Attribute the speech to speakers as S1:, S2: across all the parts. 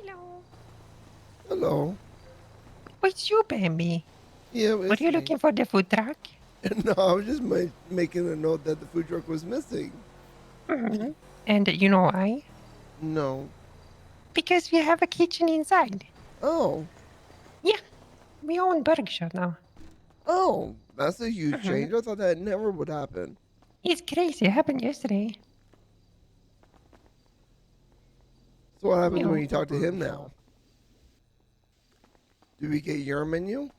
S1: Hello.
S2: Hello.
S1: Oh, it's you, Bambi.
S2: Yeah,
S1: Were
S2: it's
S1: you
S2: me.
S1: looking for the food truck?
S2: No, I was just making a note that the food truck was missing.
S1: Mm-hmm. And you know why?
S2: No.
S1: Because we have a kitchen inside.
S2: Oh.
S1: Yeah, we own Burger Shot now.
S2: Oh. That's a huge
S1: Mm-hmm.
S2: change. I thought that never would happen.
S1: It's crazy. It happened yesterday.
S2: So what happens
S1: You
S2: when
S1: know,
S2: you talk to him now? Do we get your menu?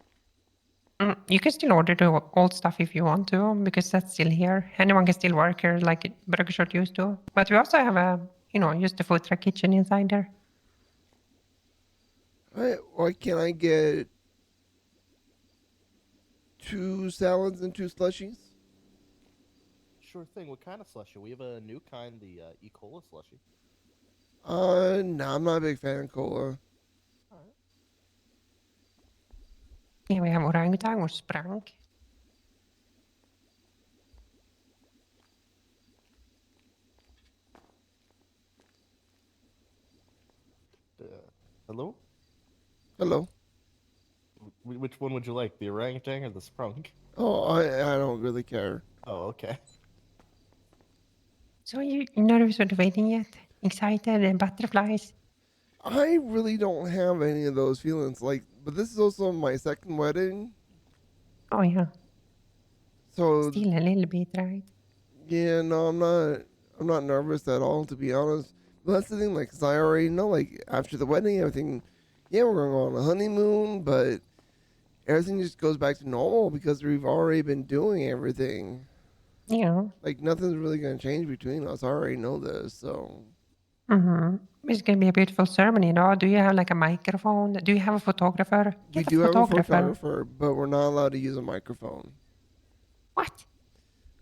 S1: you can still order the old stuff if you want to, because that's still here. Anyone can still work here like Burger Shot used to. But we also have just the food truck kitchen inside there.
S2: Why can't I get 2 salads and 2 slushies?
S3: Sure thing. What kind of slushy? We have a new kind, the E. coli slushy.
S2: No, I'm not a big fan of cola.
S3: All right.
S1: Yeah, we have orangutan or sprang.
S3: Hello?
S2: Hello.
S3: Which one would you like, the orangutan or the sprunk?
S2: Oh, I don't really care.
S3: Oh, okay.
S1: So you're nervous for the waiting yet? Excited and butterflies?
S2: I really don't have any of those feelings. But this is also my second wedding,
S1: Oh yeah,
S2: so
S1: still a little bit, right?
S2: yeah, no, I'm not. I'm not nervous at all, to be honest. But that's the thing, like, 'cause I already know, like, after the wedding, everything. Yeah, we're gonna go on a honeymoon, but everything just goes back to normal because we've already been doing everything.
S1: Yeah.
S2: Like, nothing's really gonna change between us. I already know this, so.
S1: Mm-hmm. It's gonna be a beautiful ceremony, no? Do you have like a microphone? Do you have a photographer?
S2: We
S1: Get a
S2: do have a
S1: photographer.
S2: photographer, but we're not allowed to use a microphone.
S1: What?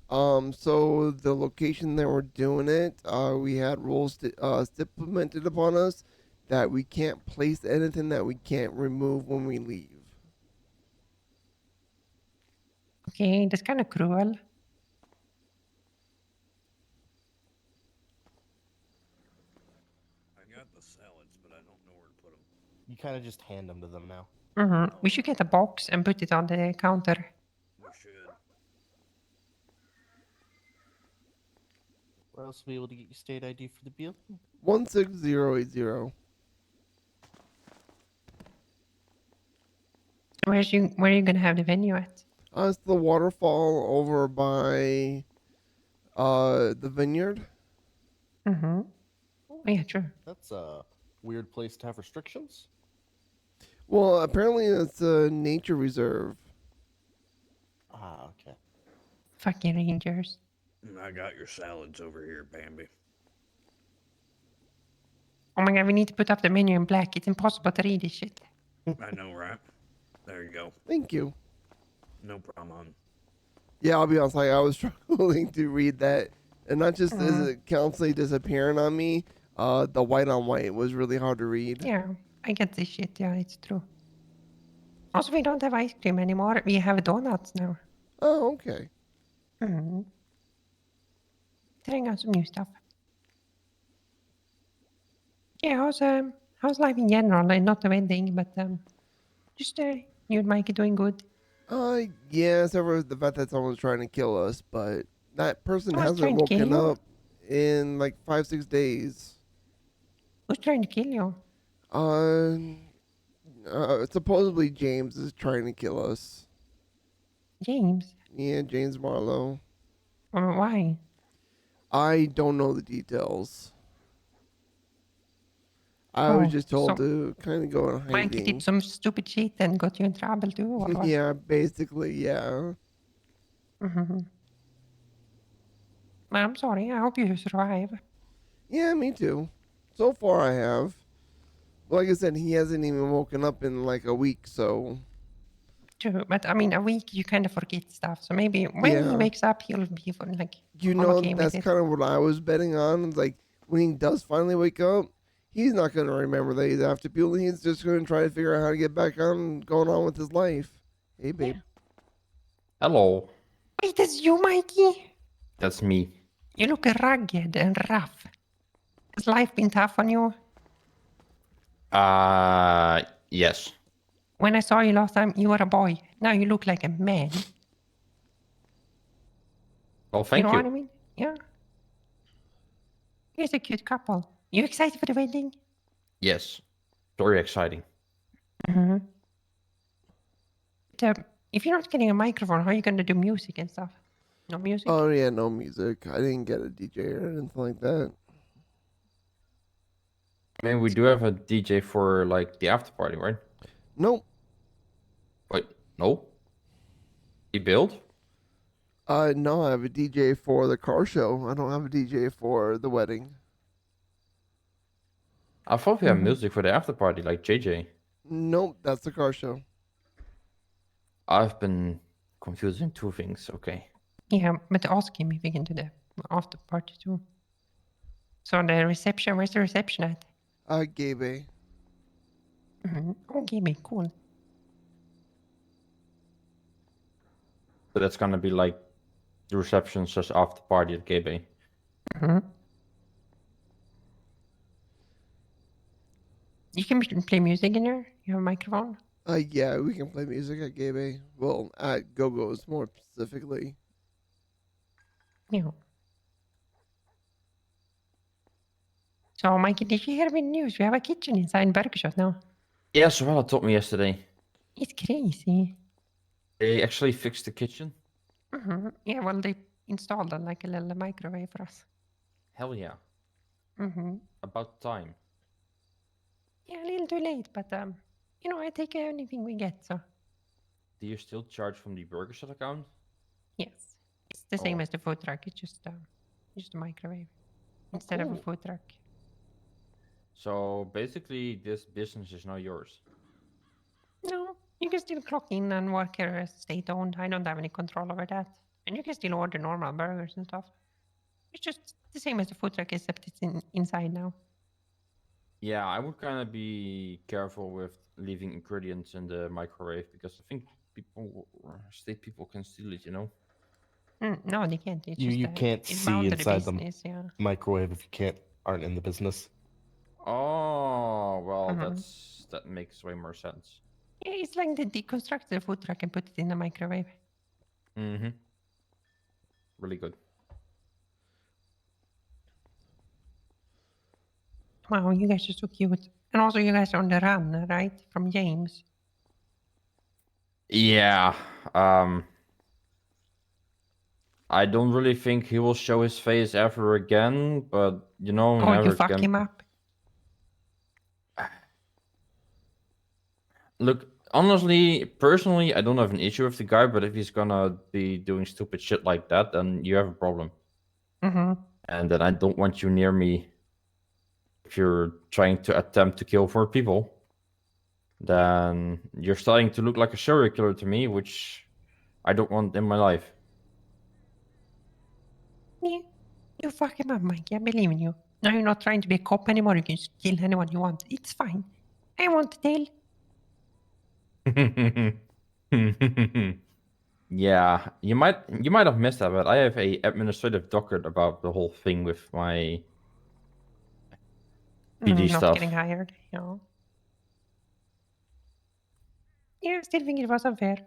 S2: So the location that we're doing it, we had rules implemented upon us that we can't place anything that we can't remove when we leave.
S1: Okay, that's kind of cruel.
S4: I got the salads, but I don't know where to put them.
S3: You kind of just hand them to them now.
S1: Mm-hmm. We should get a box and put it on the counter.
S4: We should.
S3: Or else we'll be able to get you state ID for the bill.
S2: 16080.
S1: Where are you gonna have the venue at?
S2: It's the waterfall over by the vineyard.
S1: Mm-hmm. Oh, yeah, true.
S3: That's a weird place to have restrictions.
S2: Well, apparently it's a nature reserve.
S3: Ah, okay.
S1: Fucking rangers.
S4: I got your salads over here, Bambi.
S1: Oh my god, we need to put up the menu in black. It's impossible to read this shit.
S4: I know, right? There you go.
S2: Thank you.
S4: No problem, hon.
S2: Yeah, I'll be honest. Like, I was struggling to read that, and not just is
S1: Mhm.
S2: it constantly disappearing on me. The white on white was really hard to read.
S1: Yeah, I get this shit. Yeah, it's true. Also, we don't have ice cream anymore. We have donuts now.
S2: Oh, okay.
S1: Mm-hmm. Trying out some new stuff. Yeah, how's life in general? Like, not the wedding, but just you and Mikey doing good.
S2: Yeah, except for the fact that someone's trying to kill us, but that person
S1: Someone's
S2: hasn't
S1: trying to kill
S2: woken
S1: you.
S2: up in like 5, 6 days.
S1: Who's trying to kill you?
S2: Supposedly James is trying to kill us.
S1: James.
S2: Yeah, James Marlowe.
S1: Why?
S2: I don't know the details. I was just told
S1: So
S2: to kind of go in
S1: Mikey
S2: hiding.
S1: did some stupid shit and got you in trouble too, or what?
S2: Yeah, basically, yeah.
S1: Mm-hmm. I'm sorry. I hope you survive.
S2: Yeah, me too. So far, I have. Like I said, he hasn't even woken up in like a week, so
S1: True, but I mean, a week you kind of forget stuff. So maybe when he
S2: yeah.
S1: wakes up, he'll be like
S2: You
S1: all
S2: know,
S1: okay with
S2: that's
S1: it.
S2: kind of what I was betting on. Like, when he does finally wake up, he's not going to remember that he's after people. He's just going to try to figure out how to get back on going on with his life. Hey, babe.
S5: Hello,
S1: Wait, that's you, Mikey?
S5: that's me.
S1: You look rugged and rough. Has life been tough on you?
S5: Yes.
S1: When I saw you last time, you were a boy. Now you look like a man.
S5: Well,
S1: You
S5: thank
S1: know
S5: you.
S1: what I mean? Yeah. You're a cute couple. You excited for the wedding?
S5: Yes. Very exciting.
S1: Mm-hmm. If you're not getting a microphone, how are you going to do music and stuff? No music?
S2: Oh yeah, no music. I didn't get a DJ or anything like that.
S5: I mean, we do have a DJ for like the after party, right?
S2: Nope.
S5: Wait, no. He built?
S2: No, I have a DJ for the car show. I don't have a DJ for the wedding.
S5: I thought we had
S1: Mhm.
S5: music for the after party, like JJ.
S2: Nope, that's the car show.
S5: I've been confusing two things. Okay.
S1: Yeah, but ask him if we can do the after party too. So the reception, where's the reception at?
S2: Gabe.
S1: Mm-hmm. Okay, be cool.
S5: So that's gonna be like the reception slash after party at GB.
S1: Mm-hmm. You can play music in there. You have a microphone.
S2: Yeah, we can play music at Gabe. Well, at Go-Go's more specifically.
S1: Yeah. So, Mikey, did you hear the news? We have a kitchen inside Burger Shot now.
S5: Yeah, Savannah told me yesterday.
S1: It's crazy.
S5: They actually fixed the kitchen.
S1: Mm-hmm. Yeah, well, they installed like a little microwave for us.
S5: Hell yeah.
S1: Mm-hmm.
S5: About time.
S1: Yeah, a little too late, but I take anything we get. So
S5: Do you still charge from the Burger Shot account?
S1: yes, it's the same
S5: Oh.
S1: as the food truck. It's just a microwave instead of a
S5: cool.
S1: food truck.
S5: So basically, this business is now yours.
S1: No, you can still clock in and work here as state owned. I don't have any control over that, and you can still order normal burgers and stuff. It's just the same as the food truck, except it's inside now.
S5: Yeah, I would kind of be careful with leaving ingredients in the microwave because I think state people can steal it. You know.
S1: No, they can't. It's
S3: You
S1: just
S3: you can't
S1: it's
S3: see
S1: bound to the
S3: inside the
S1: business. Yeah.
S3: microwave if you aren't in the business.
S5: Oh well,
S1: Mhm.
S5: that makes way more sense.
S1: Yeah, it's like they deconstruct the food truck and put it in the microwave.
S5: Mm-hmm. Really good.
S1: Wow, you guys are so cute. And also, you guys are on the run, right? From James.
S5: Yeah. I don't really think he will show his face ever again, but
S1: Oh,
S5: never
S1: you fuck
S5: can.
S1: him up.
S5: Look, honestly, personally, I don't have an issue with the guy, but if he's gonna be doing stupid shit like that, then you have a problem.
S1: Mm-hmm.
S5: And then I don't want you near me if you're trying to attempt to kill 4 people. Then you're starting to look like a serial killer to me, which I don't want in my life.
S1: Yeah, you fuck him up, Mikey. I believe in you. Now you're not trying to be a cop anymore. You can just kill anyone you want. It's fine. I want to tell.
S5: Yeah, you might have missed that, but I have a administrative docket about the whole thing with my PD
S1: Not
S5: stuff.
S1: getting hired. Yeah, I still think it was unfair.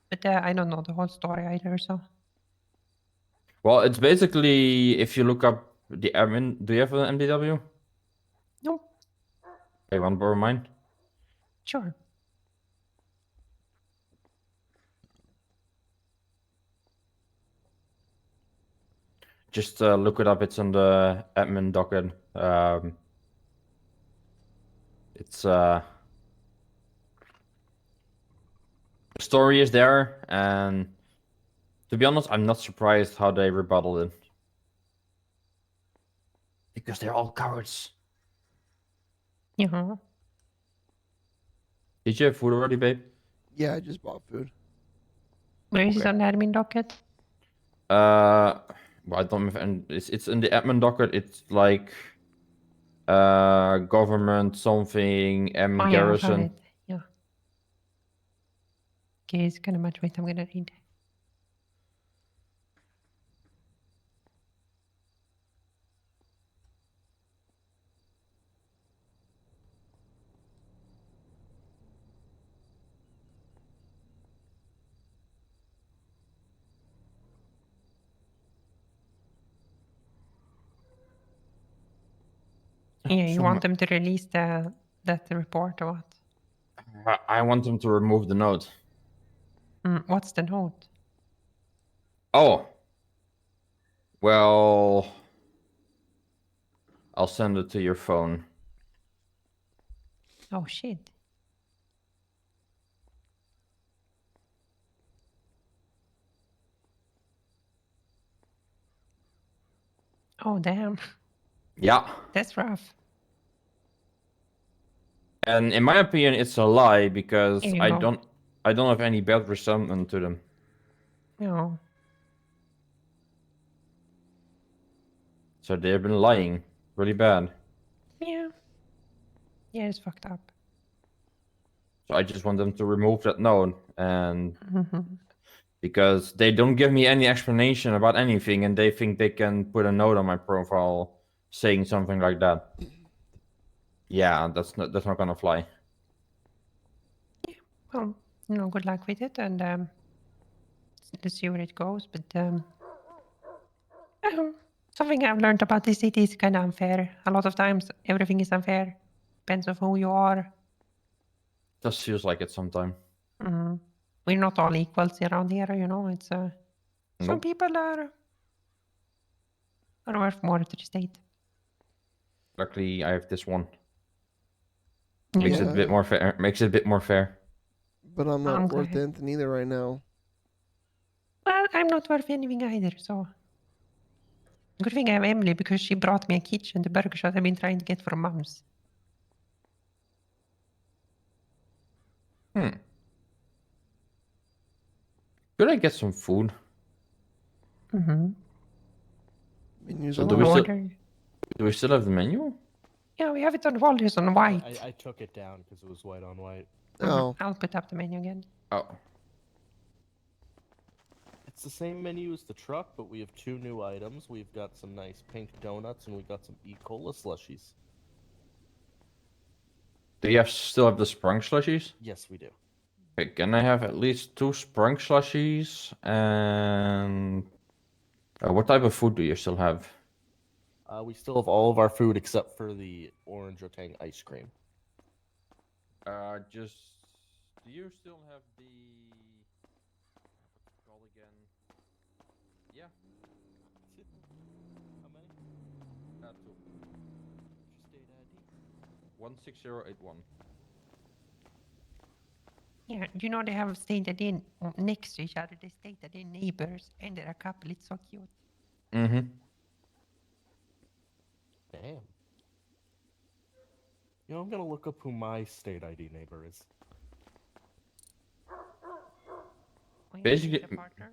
S1: But I don't know the whole story either, so.
S5: Well, it's basically if you look up the admin. Do you have an MDW?
S1: No,
S5: Okay, want to borrow mine?
S1: sure.
S5: Just look it up. It's on the admin docket. It's the story is there, and to be honest, I'm not surprised how they rebutted it because they're all cowards.
S1: Yeah.
S5: Did you have food already, babe?
S2: Yeah, I just bought food.
S1: Where is it
S5: Okay.
S1: on the admin docket?
S5: Well, I don't know if it's in the admin docket. It's like government something
S1: Oh, yeah, I found
S5: garrison.
S1: it. Yeah. Okay, it's kind of much. Wait, I'm gonna read. Yeah, you
S5: So
S1: want them to release that report or what?
S5: I want them to remove the note.
S1: What's the note?
S5: Oh. Well, I'll send it to your phone.
S1: Oh shit. Oh damn.
S5: Yeah.
S1: That's rough.
S5: And in my opinion, it's a lie because
S1: Here you
S5: I
S1: go.
S5: don't have any bad resentment to them.
S1: No.
S5: So they've been lying really bad.
S1: Yeah. Yeah, it's fucked up.
S5: So I just want them to remove that note, and
S1: Mm-hmm.
S5: because they don't give me any explanation about anything, and they think they can put a note on my profile saying something like that. Yeah, that's not gonna fly.
S1: Well, good luck with it, and let's see where it goes. But something I've learned about this city is kind of unfair. A lot of times, everything is unfair. Depends on who you are.
S5: Just feels like it sometimes.
S1: We're not all equals around here, It's some
S5: Nope.
S1: people are worth more to the state.
S5: Luckily, I have this one.
S1: You
S5: Makes it a
S1: do.
S5: bit more fair. Makes it a bit more fair.
S2: But I'm not worth
S1: Okay.
S2: anything either right now.
S1: Well, I'm not worth anything either, so. Good thing I have Emily because she brought me a kitchen, the burger shot I've been trying to get from Mom's.
S5: Could I get some food?
S2: Menus
S5: So
S2: on
S5: do
S2: the
S5: we
S2: wall.
S5: still have the menu?
S1: Yeah, we have it on the wall. It's on white.
S3: I took it down because it was white on white.
S2: Oh,
S1: I'll put up the menu again.
S5: Oh,
S3: It's the same menu as the truck, but we have 2 new items. We've got some nice pink donuts, and we've got some E. Cola slushies.
S5: do you still have the sprung slushies?
S3: Yes, we do.
S5: Okay, can I have at least 2 sprung slushies? And what type of food do you still have?
S3: We still have all of our food except for the orange otang ice cream.
S5: Do you still have the what's it called again? Yeah,
S3: How many?
S5: 2.
S3: What's your state ID?
S5: 16081.
S1: Yeah, they have stayed in next to each other. They stayed in neighbors, and they're a couple. It's so cute.
S5: Mm-hmm.
S3: Damn. I'm gonna look up who my state ID neighbor is.
S1: Oh, yeah,
S5: Basically-
S1: he's a partner.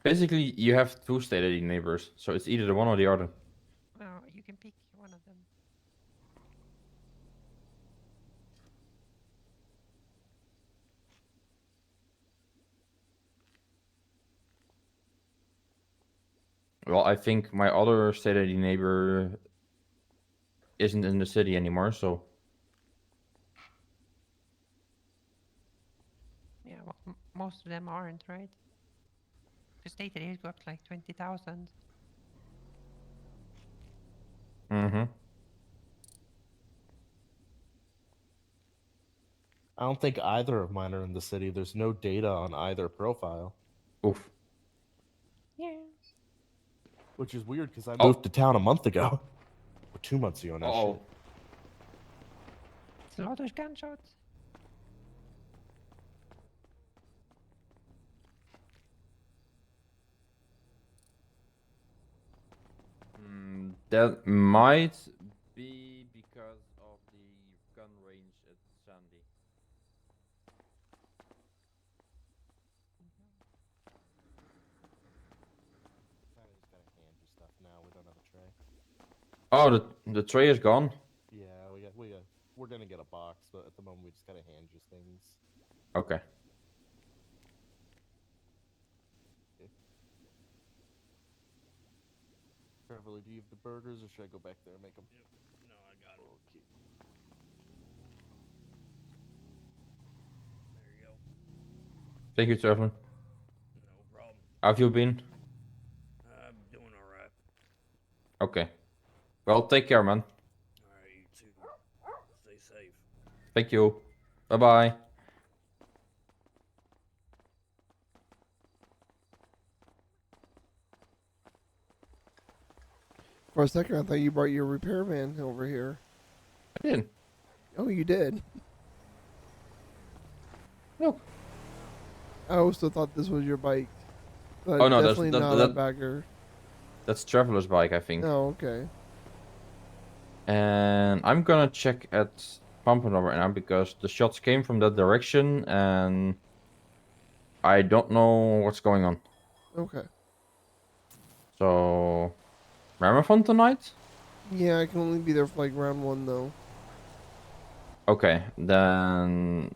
S5: Basically, you have 2 state ID neighbors, so it's either the one or the other.
S1: Well, you can pick one of them.
S5: Well, I think my other state ID neighbor isn't in the city anymore, so
S1: Yeah, well, most of them aren't, right? The state aid got like 20,000.
S5: mm-hmm.
S3: I don't think either of mine are in the city. There's no data on either profile.
S5: Oof.
S1: Yeah.
S3: Which is weird because I
S5: Oh.
S3: moved to town a month ago. Or 2 months ago now.
S5: Oh,
S3: Shit.
S1: It's a lot of gunshots.
S5: that might be because of the gun range at Sandy.
S3: Kinda just gotta hand you stuff now. We don't have a tray.
S5: Oh, the tray is gone.
S3: Yeah, we're gonna get a box, but at the moment we just gotta hand you things.
S5: Okay.
S3: Beverly, do you have the burgers, or should I go back there and make them?
S4: No, I got it.
S3: Okay.
S4: There you go.
S5: Thank you, Trevor.
S4: No problem.
S5: How have you been?
S4: I'm doing all right.
S5: Okay. Well, take care, man.
S4: All right,
S5: Thank you. Bye bye.
S2: For a second, I thought you brought your repairman over here.
S5: I didn't.
S2: Oh, you did.
S5: No.
S2: I also thought this was your bike, but
S5: Oh no,
S2: definitely not a bagger.
S5: that's Traveler's bike, I think.
S2: Oh, okay.
S5: And I'm gonna check at Pampano right now because the shots came from that direction and I don't know what's going on.
S2: Okay.
S5: So, marathon tonight?
S2: Yeah, I can only be there for like round 1 though.
S5: Okay, then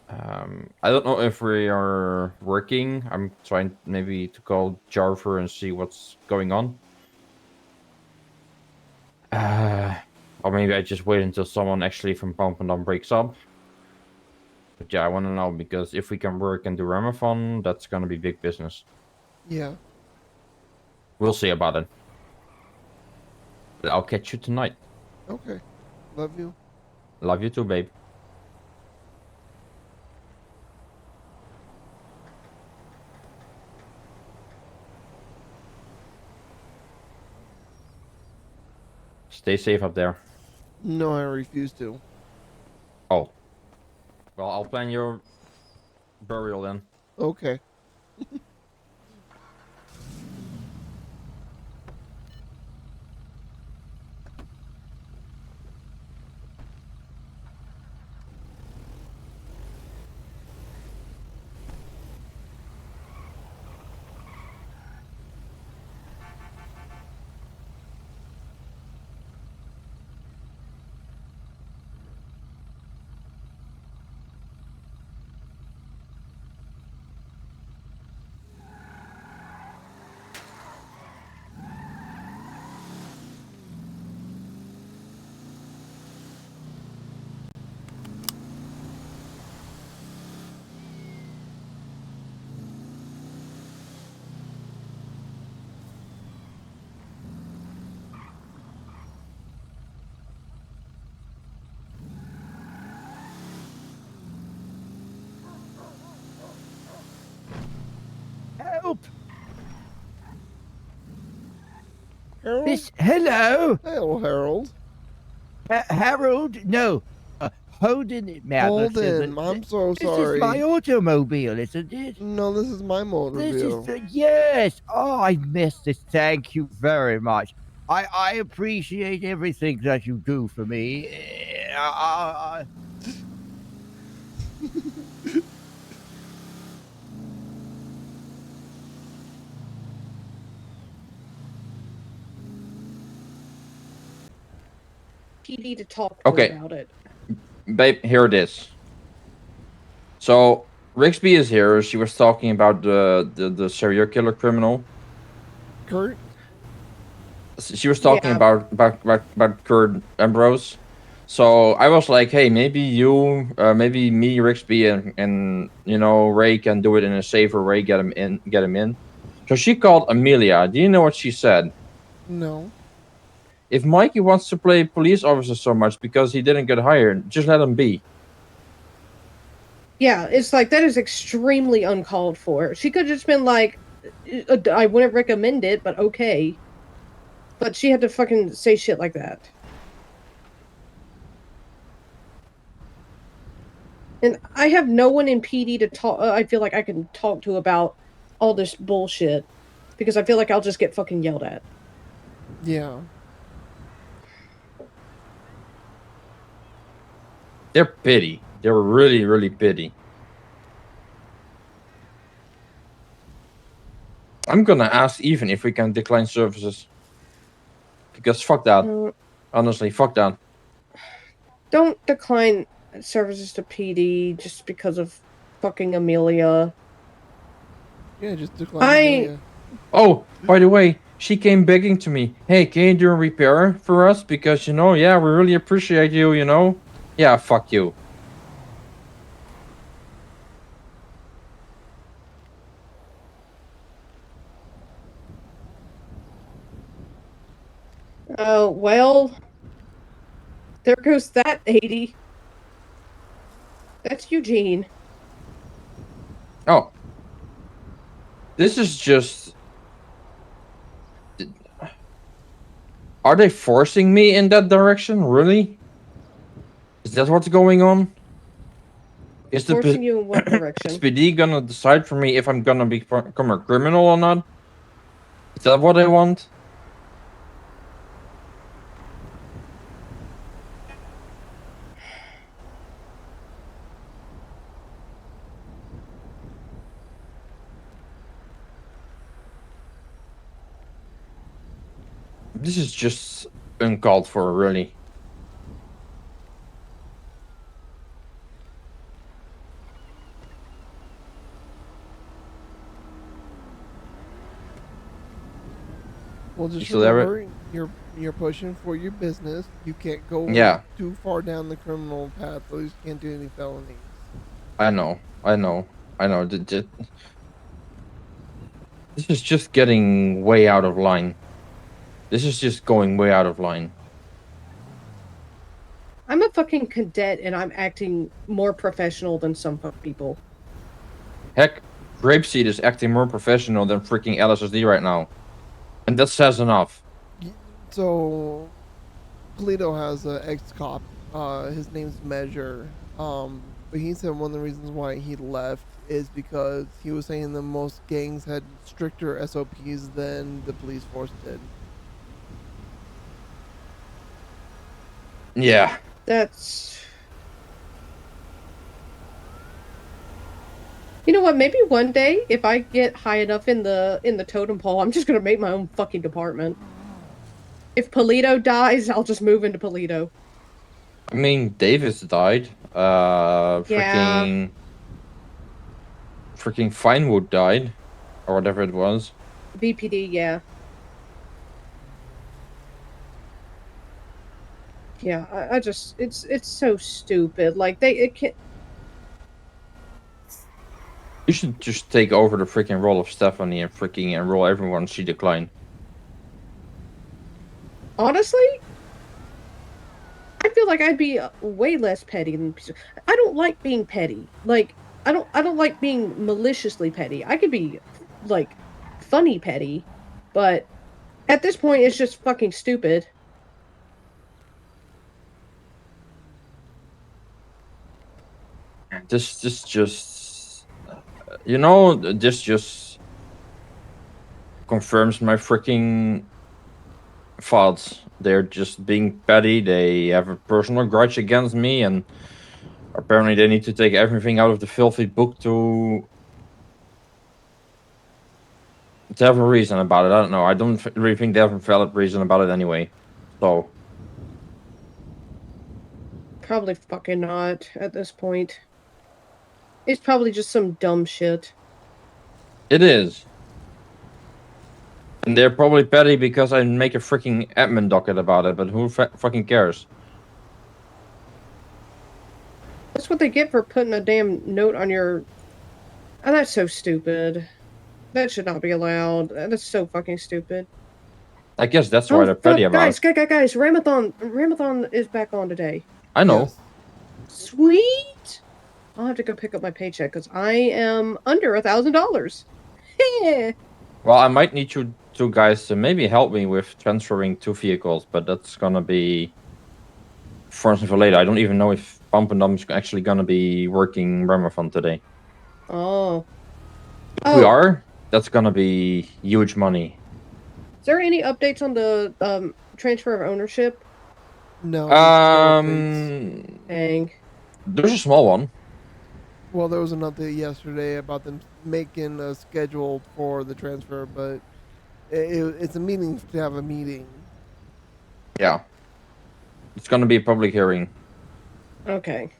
S5: I don't know if we are working. I'm trying maybe to call Jarver and see what's going on. Or maybe I just wait until someone actually from Pampendam breaks up. But yeah, I want to know because if we can work and do Ramathon, that's gonna be big business.
S2: Yeah.
S5: We'll see about it. But I'll catch you tonight.
S2: Okay. Love you.
S5: Love you too, babe. Stay safe up there.
S2: No, I refuse to.
S5: Oh. Well, I'll plan your burial then.
S2: Okay.
S6: Help!
S2: Harold?
S6: Hello,
S2: Hello, Harold.
S6: Harold. No, Holden.
S2: Holden, I'm so
S6: This is my
S2: sorry.
S6: automobile, isn't it?
S2: No, this is my
S6: This is
S2: motorville.
S6: yes. Oh, I missed this. Thank you very much. I appreciate everything that you do for me.
S7: PD to talk to
S5: Okay.
S7: about it.
S5: Babe, here it is. So, Rixby is here. She was talking about the serial killer criminal.
S2: Kurt?
S5: She was talking
S7: Yeah.
S5: about Kurt Ambrose. So I was like, hey, maybe you, maybe me, Rixby, and you know Ray can do it in a safer way, get him in. So she called Amelia. Do you know what she said?
S2: No.
S5: If Mikey wants to play police officer so much because he didn't get hired, just let him be.
S7: Yeah, it's like that is extremely uncalled for. She could have just been like, I wouldn't recommend it, but okay. But she had to fucking say shit like that. And I have no one in PD to talk. I feel like I can talk to about all this bullshit because I feel like I'll just get fucking yelled at.
S2: Yeah.
S5: They're pity. They're really, really pity. I'm gonna ask Even if we can decline services. Because fuck that. Honestly, fuck that.
S7: Don't decline services to PD just because of fucking Amelia.
S2: Yeah, just decline Amelia.
S5: Oh, by the way, she came begging to me. Hey, can you do a repair for us? Because, you know, yeah, we really appreciate you, you know? Yeah, fuck you.
S7: Well, there goes that 80. That's Eugene.
S5: Oh. This is just... Are they forcing me in that direction? Really? Is that what's going on? Is the
S7: Forcing you in what direction?
S5: SPD gonna decide for me if I'm gonna become a criminal or not? Is that what I want? This is just uncalled for, really.
S2: Well, just
S5: still there,
S2: remember, you're pushing for your business. You can't go
S5: Yeah.
S2: too far down the criminal path. Or you can't do any felonies.
S5: I know. This is just getting way out of line. This is just going way out of line.
S7: I'm a fucking cadet and I'm acting more professional than some people.
S5: Heck, Grapeseed is acting more professional than freaking LSSD right now. And that says enough.
S2: So, Polito has an ex-cop. His name's Measure. But he said one of the reasons why he left is because he was saying that most gangs had stricter SOPs than the police force did.
S5: Yeah.
S7: That's... You know what? Maybe one day, if I get high enough in the totem pole, I'm just gonna make my own fucking department. If Polito dies, I'll just move into Polito.
S5: I mean, Davis died.
S7: Yeah.
S5: Freaking Finewood died. Or whatever it was.
S7: VPD, yeah. Yeah, I just it's so stupid. Like it can't.
S5: You should just take over the freaking role of Stephanie and freaking enroll everyone she declined.
S7: Honestly, I feel like I'd be way less petty than. I don't like being petty. Like I don't like being maliciously petty. I could be like funny petty, but at this point, it's just fucking stupid.
S5: This just, you know, this just confirms my freaking thoughts. They're just being petty. They have a personal grudge against me, and apparently they need to take everything out of the filthy book to have a reason about it. I don't know. I don't really think they have a valid reason about it anyway. So
S7: Probably fucking not at this point. It's probably just some dumb shit.
S5: it is. And they're probably petty because I make a freaking admin docket about it, but who fucking cares?
S7: That's what they get for putting a damn note on your... Oh, that's so stupid. That should not be allowed. That's so fucking stupid.
S5: I guess that's why they're petty about
S7: guys,
S5: it.
S7: guys, Ramathon is back on today.
S5: I know.
S2: Yes.
S7: Sweet! I'll have to go pick up my paycheck because I am under $1,000. Yeah.
S5: Well, I might need you two guys to maybe help me with transferring 2 vehicles, but that's gonna be for later. I don't even know if Pump and Dump's actually gonna be working Ramathon today.
S7: Oh.
S5: If we are, that's gonna be huge money.
S7: Is there any updates on the transfer of ownership?
S2: No. there's no updates.
S7: Dang.
S5: There's a small one.
S2: Well, there was an update yesterday about them making a schedule for the transfer, but it's a meeting to have a meeting.
S5: Yeah. It's gonna be a public hearing.
S7: Okay.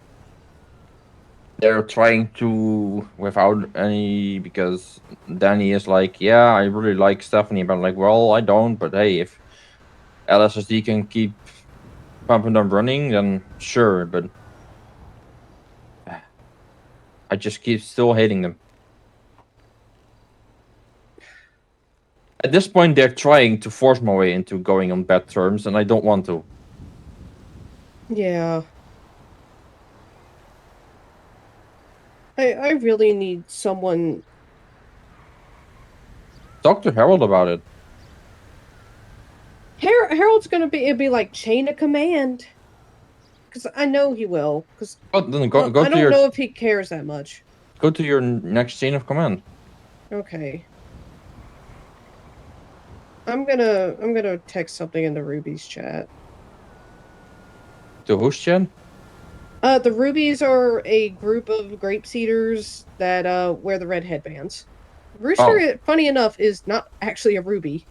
S5: They're trying to, without any, because Danny is like, yeah, I really like Stephanie, but I'm like, well, I don't, but hey, if LSSD can keep pumping them running, then sure, but I just keep still hating them. At this point, they're trying to force my way into going on bad terms, and I don't want to.
S7: Yeah. I really need someone.
S5: Talk to Harold about it.
S7: Harold's gonna be. It'd be like chain of command. Because I know he will. Because
S5: Oh, then
S7: well,
S5: go
S7: I
S5: to
S7: don't
S5: your
S7: know if he cares that much.
S5: next chain of command.
S7: Okay. I'm gonna text something in the Ruby's chat.
S5: To whose chat?
S7: The Rubies are a group of grape seeders that wear the red headbands. Rooster,
S5: Oh,
S7: funny enough, is not actually a Ruby.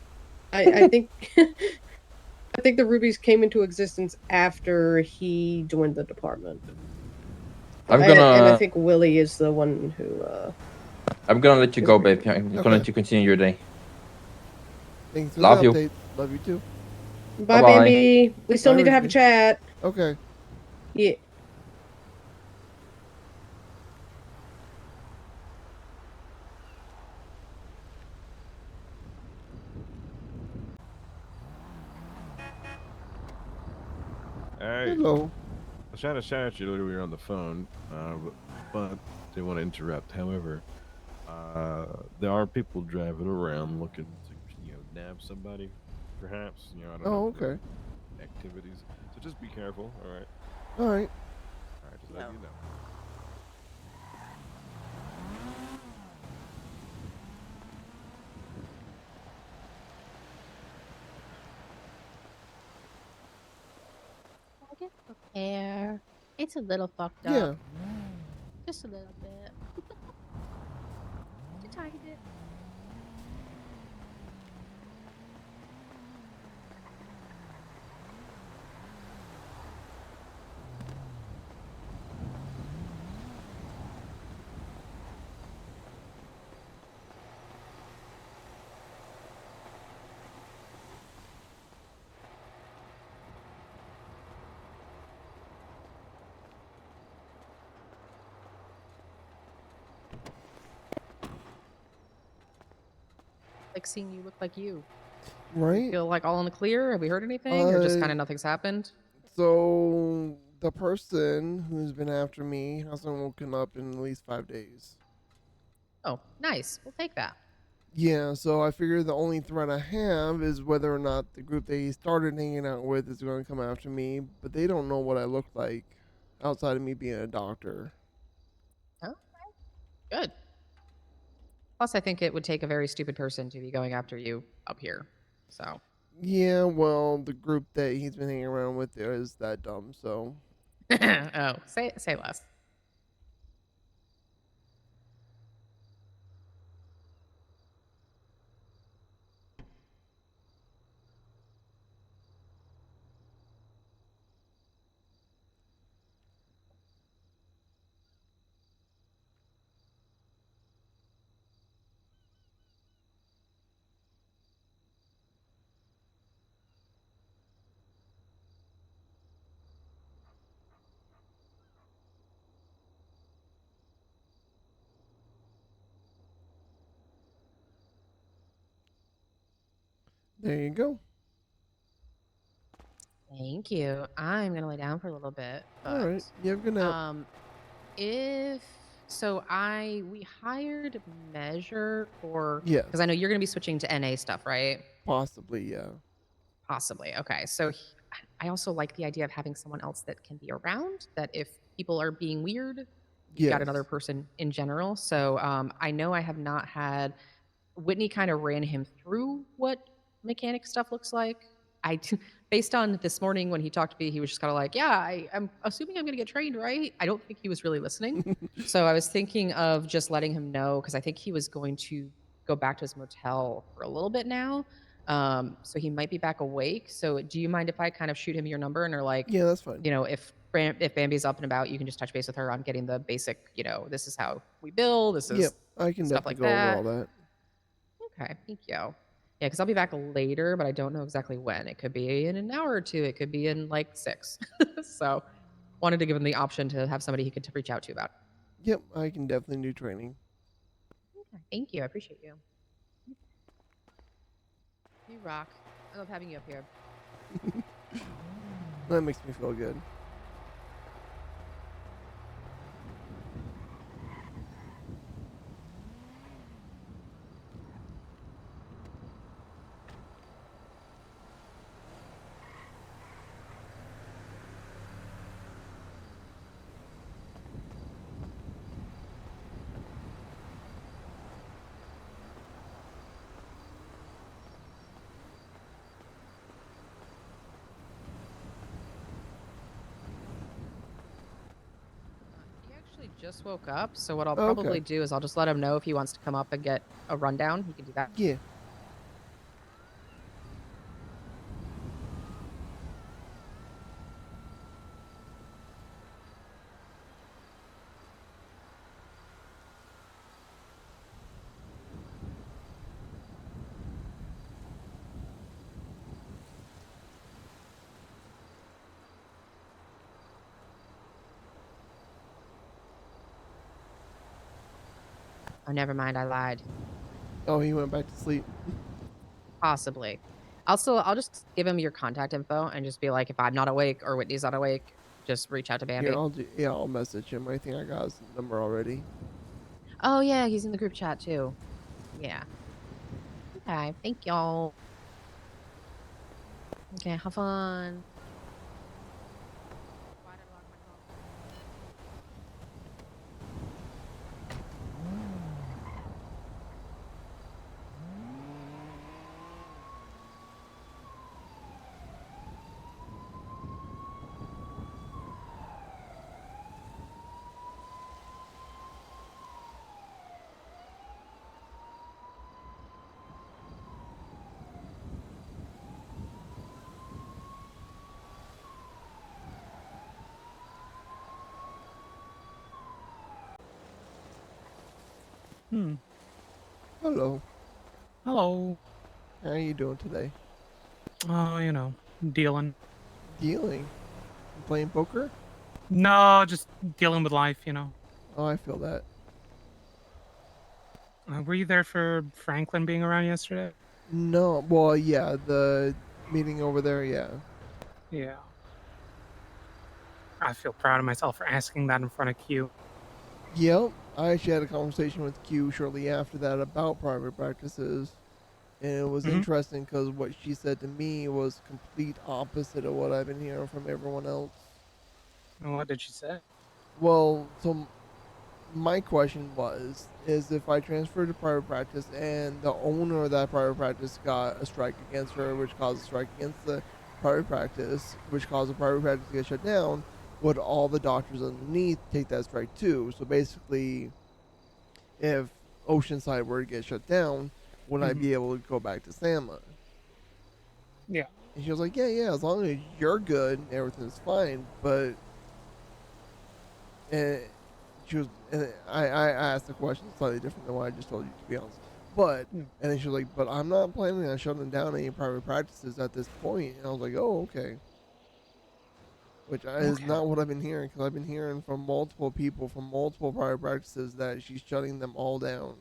S7: I think I think the Rubies came into existence after he joined the department.
S5: I'm
S7: And I
S5: gonna
S7: think Willie is the one who
S5: let you
S7: is
S5: go,
S7: bringing
S5: babe.
S7: them.
S5: I'm gonna
S2: Okay.
S5: let you continue your day.
S2: Thanks for
S5: Love
S2: the
S5: you.
S2: update. Love you too.
S7: Bye,
S5: Bye-bye.
S7: Bambi. We still
S2: Bye,
S7: need to have a
S2: Roosevelt.
S7: chat.
S2: Okay.
S7: Yeah.
S8: Hey,
S2: Hello.
S8: I was trying to shout at you earlier when we were on the phone, but didn't want to interrupt. However, there are people driving around looking to, nab somebody, perhaps. I don't know
S2: Oh,
S8: for
S2: okay.
S8: activities. So just be careful. All right.
S2: All right.
S8: All right. Just let you know.
S9: I guess repair. It's a little fucked up.
S2: Yeah.
S9: Just a little bit. Just a tiny bit. Like seeing you look like you. You
S2: Right.
S9: feel like all in the clear? Have we heard anything? Or just kind of nothing's happened?
S2: So the person who's been after me hasn't woken up in at least 5 days.
S9: Oh, nice. We'll take that.
S2: Yeah, so I figure the only threat I have is whether or not the group that he started hanging out with is going to come after me, but they don't know what I look like outside of me being a doctor.
S9: Oh, good. Plus, I think it would take a very stupid person to be going after you up here. So,
S2: Yeah, well, the group that he's been hanging around with is that dumb, so.
S9: oh, say less.
S2: There you go.
S9: Thank you. I'm gonna lay down for a little bit,
S2: All right.
S9: but
S2: You have a good nap.
S9: if so, we hired Measure for
S2: Yes.
S9: because I know you're gonna be switching to NA stuff, right?
S2: Possibly, yeah.
S9: Possibly. Okay. So I also like the idea of having someone else that can be around. That if people are being weird, you've got another
S2: Yes.
S9: person in general. So I know I have not had Whitney kind of ran him through what mechanic stuff looks like. Based on this morning when he talked to me, he was just kind of like, "Yeah, I'm assuming I'm going to get trained, right?" I don't think he was really listening. So I was thinking of just letting him know because I think he was going to go back to his motel for a little bit now. So he might be back awake. So do you mind if I kind of shoot him your number and are like,
S2: Yeah, that's fine.
S9: if Bambi's up and about, you can just touch base with her on getting the basic, this is how we build, this
S2: Yep,
S9: is
S2: I can
S9: stuff
S2: definitely
S9: like
S2: go over
S9: that.
S2: all that.
S9: Okay, thank you. Yeah, because I'll be back later, but I don't know exactly when. It could be in an hour or two. It could be in like 6. So wanted to give him the option to have somebody he could reach out to about it.
S2: Yep, I can definitely do training.
S9: Okay, thank you. I appreciate you. You rock. I love having you up here.
S2: That makes me feel good.
S9: just woke up, so what I'll
S2: Oh, okay.
S9: probably do is I'll just let him know if he wants to come up and get a rundown. He can do that.
S2: Yeah.
S9: Oh, never mind. I lied.
S2: Oh, he went back to sleep.
S9: Possibly. I'll just give him your contact info and just be like, if I'm not awake or Whitney's not awake, just reach out to
S2: Here,
S9: Bambi.
S2: I'll message him. I think I got his number already.
S9: Oh yeah, he's in the group chat too. Yeah. Okay. Thank y'all. Okay. Have fun. Why did I lock my phone?
S2: Hello.
S10: Hello.
S2: How are you doing today?
S10: Oh, dealing.
S2: Dealing. You playing poker?
S10: No, just dealing with life.
S2: Oh, I feel that.
S10: Were you there for Franklin being around yesterday?
S2: No. Well, yeah, the meeting over there, yeah.
S10: Yeah. I feel proud of myself for asking that in front of Q.
S2: Yep. I actually had a conversation with Q shortly after that about private practices. And it was
S10: Mhm.
S2: interesting because what she said to me was complete opposite of what I've been hearing from everyone else.
S10: And what did she say?
S2: Well, so my question is if I transferred to private practice and the owner of that private practice got a strike against her, which caused a strike against the private practice, which caused the private practice to get shut down, would all the doctors underneath take that strike too? So basically, if Oceanside were to get shut down, would I be able to go back to Sama?
S10: Yeah.
S2: And she was like, yeah, as long as you're good, everything's fine. But and she was, and I asked the question slightly different than what I just told you, to be honest. But
S10: Mm.
S2: and then she was like, but I'm not planning on shutting down any private practices at this point. And I was like, oh, okay. Which is
S10: Okay.
S2: not what I've been hearing, because I've been hearing from multiple people from multiple private practices that she's shutting them all down.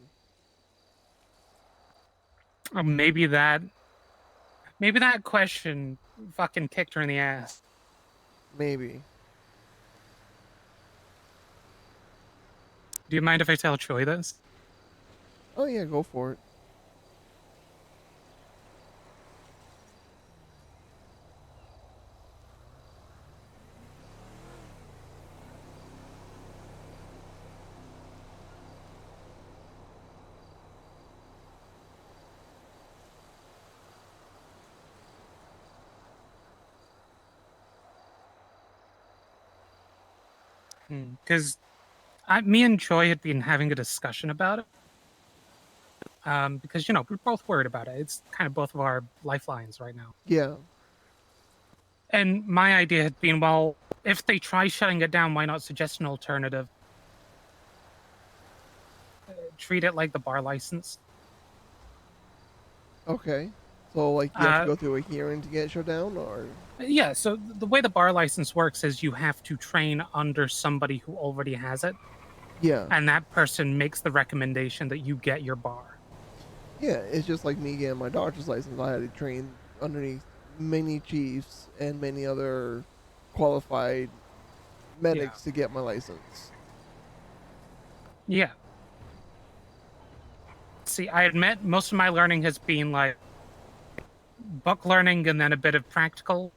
S10: Maybe that question fucking kicked her in the ass.
S2: Maybe.
S10: Do you mind if I tell Choi this?
S2: Oh yeah, go for it.
S10: Because me and Choi had been having a discussion about it. Because we're both worried about it. It's kind of both of our lifelines right now.
S2: Yeah.
S10: And my idea had been, well, if they try shutting it down, why not suggest an alternative? Treat it like the bar license.
S2: Okay. So like you have to go through a hearing to get shut down, or?
S10: Yeah, so the way the bar license works is you have to train under somebody who already has it.
S2: Yeah.
S10: And that person makes the recommendation that you get your bar.
S2: Yeah, it's just like me getting my doctor's license. I had to train underneath many chiefs and many other qualified medics to get my license.
S10: Yeah. See, I admit most of my learning has been like book learning and then a bit of practical.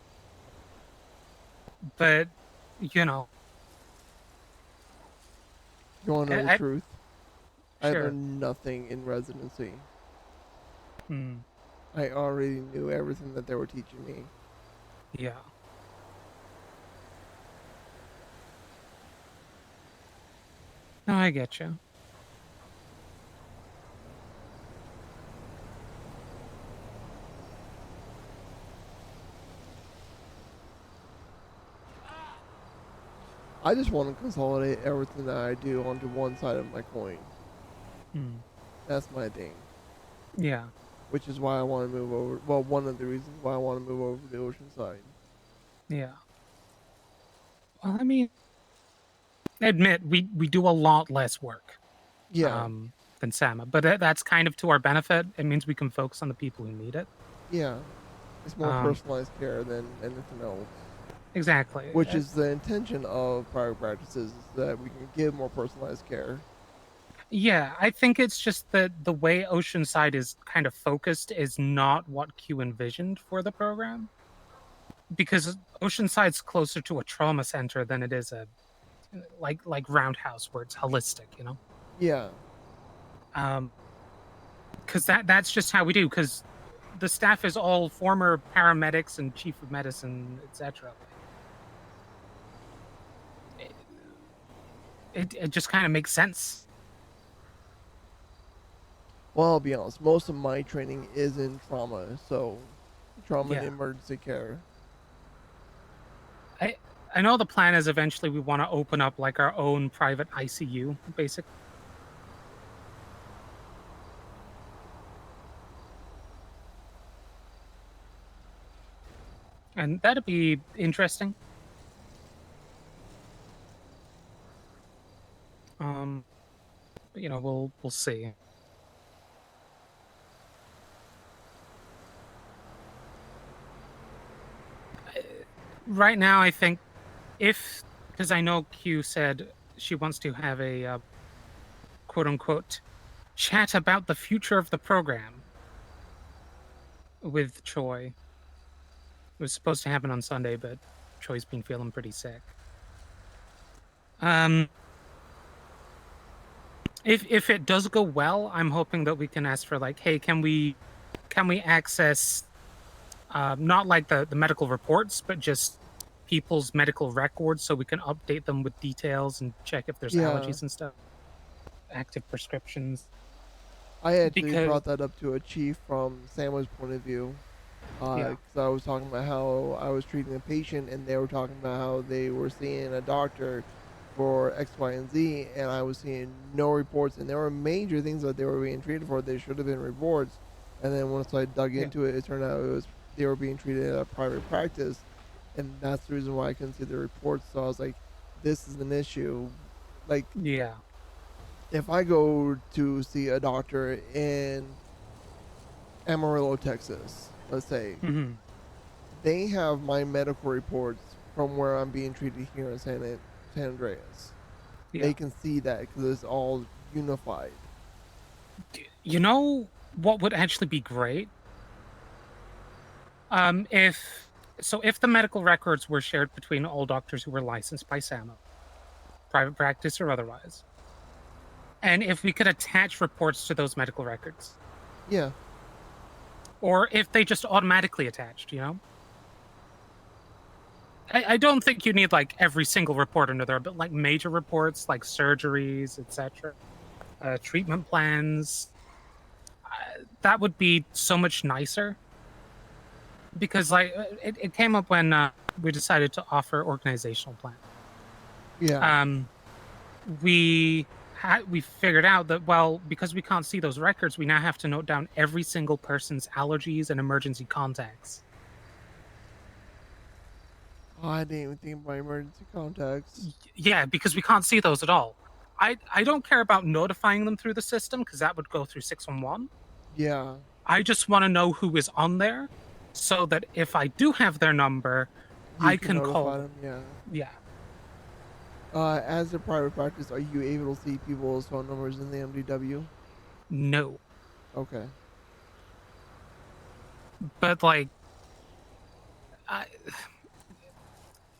S10: But,
S2: You want to know the truth? I
S10: Sure.
S2: learned nothing in residency.
S10: Hmm.
S2: I already knew everything that they were teaching me.
S10: Yeah. No, I get you.
S2: I just want to consolidate everything that I do onto one side of my coin.
S10: Hmm.
S2: That's my thing.
S10: Yeah.
S2: Which is why I want to move over. Well, one of the reasons why I want to move over to the Oceanside.
S10: Yeah. Well, I mean, admit we do a lot less work.
S2: Yeah.
S10: Than Sama, but that's kind of to our benefit. It means we can focus on the people who need it.
S2: Yeah. It's more
S10: Um,
S2: personalized care than anything else.
S10: Exactly.
S2: Which is the intention of private practices, is that we can give more personalized care.
S10: Yeah, I think it's just that the way Oceanside is kind of focused is not what Q envisioned for the program. Because Oceanside's closer to a trauma center than it is a like Roundhouse, where it's holistic, you know.
S2: Yeah.
S10: Because that's just how we do. Because the staff is all former paramedics and chief of medicine, etc. It just kind of makes sense.
S2: Well, I'll be honest. Most of my training is in trauma, so trauma and
S10: Yeah.
S2: emergency care.
S10: I know the plan is eventually we want to open up like our own private ICU, basically. And that'd be interesting. But, you know, we'll see. Right now, I think because I know Q said she wants to have a quote unquote chat about the future of the program with Choi. It was supposed to happen on Sunday, but Choi's been feeling pretty sick. If it does go well, I'm hoping that we can ask for like, hey, can we access not like the medical reports, but just people's medical records so we can update them with details and check if there's
S2: Yeah.
S10: allergies and stuff, active prescriptions.
S2: I actually
S10: Because-
S2: brought that up to a chief from Samuel's point of view.
S10: Yeah.
S2: Because I was talking about how I was treating a patient, and they were talking about how they were seeing a doctor for X, Y, and Z, and I was seeing no reports, and there were major things that they were being treated for. They should have been reports, and then once I dug into it, it turned out they were being treated at a private practice, and that's the reason why I couldn't see the reports. So I was like, this is an issue. Like,
S10: Yeah.
S2: if I go to see a doctor in Amarillo, Texas, let's say,
S10: Mhm.
S2: they have my medical reports from where I'm being treated here in San Andreas.
S10: Yeah.
S2: They can see that because it's all unified.
S10: You know what would actually be great? If the medical records were shared between all doctors who were licensed by SAMA, private practice or otherwise, and if we could attach reports to those medical records,
S2: Yeah.
S10: or if they just automatically attached, you know? I don't think you need like every single report under there, but like major reports like surgeries, etc., treatment plans. That would be so much nicer. Because like it came up when we decided to offer organizational plan.
S2: Yeah.
S10: We figured out that, well, because we can't see those records, we now have to note down every single person's allergies and emergency contacts.
S2: Oh, I didn't even think about emergency contacts.
S10: Yeah, because we can't see those at all. I don't care about notifying them through the system because that would go through 611.
S2: Yeah.
S10: I just want to know who is on there, so that if I do have their number, I can
S2: notify
S10: call
S2: them. Yeah.
S10: Yeah.
S2: As a private practice, are you able to see people's phone numbers in the MDW?
S10: No.
S2: Okay.
S10: But like,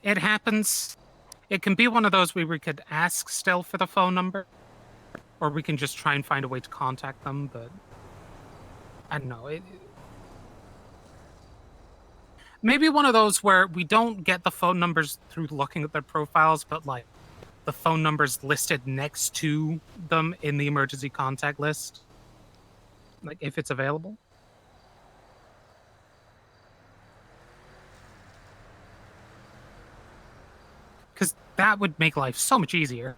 S10: it happens. It can be one of those where we could ask still for the phone number, or we can just try and find a way to contact them. But I don't know. Maybe one of those where we don't get the phone numbers through looking at their profiles, but like the phone numbers listed next to them in the emergency contact list, like if it's available. Because that would make life so much easier.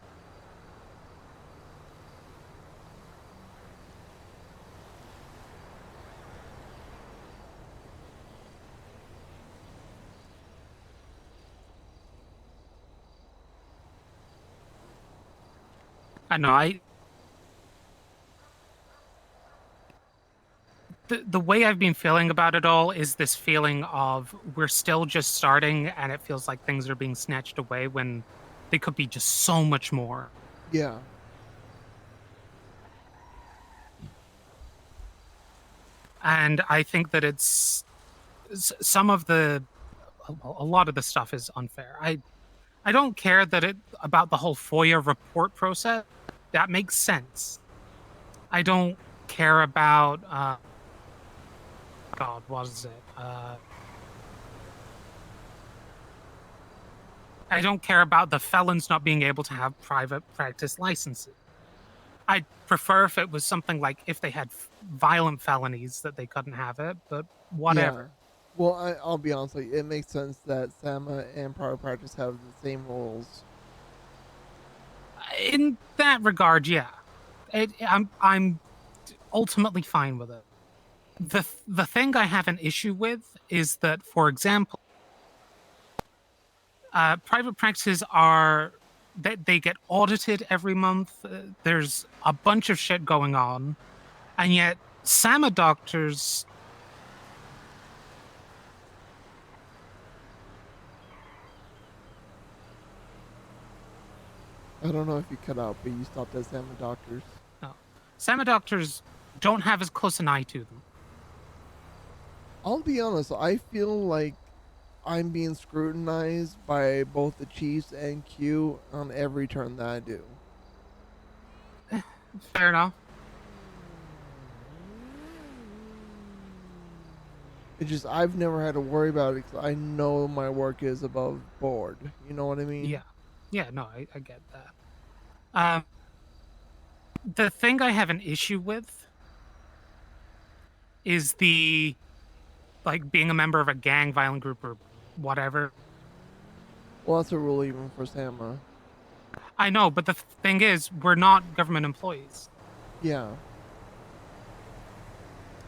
S10: I know, the way I've been feeling about it all is this feeling of we're still just starting and it feels like things are being snatched away when they could be just so much more.
S2: Yeah.
S10: And I think that it's some of a lot of the stuff is unfair. I don't care that about the whole FOIA report process. That makes sense. I don't care about God, what is it? I don't care about the felons not being able to have private practice licenses. I'd prefer if it was something like if they had violent felonies that they couldn't have it, but whatever.
S2: Yeah. Well, I'll be honest, like, it makes sense that SAMA and private practice have the same rules.
S10: In that regard, yeah. I'm ultimately fine with it. The thing I have an issue with is that, for example, private practices they get audited every month. There's a bunch of shit going on, and yet SAMA doctors.
S2: I don't know if you cut out, but you stopped at SAMA doctors.
S10: No, SAMA doctors don't have as close an eye to them.
S2: I'll be honest, I feel like I'm being scrutinized by both the Chiefs and Q on every turn that I do.
S10: Fair enough.
S2: It's just I've never had to worry about it because I know my work is above board. You know what I mean?
S10: Yeah. No, I get that. The thing I have an issue with is being a member of a gang, violent group, or whatever.
S2: Well, that's a rule even for SAMA.
S10: I know, but the thing is, we're not government employees.
S2: Yeah.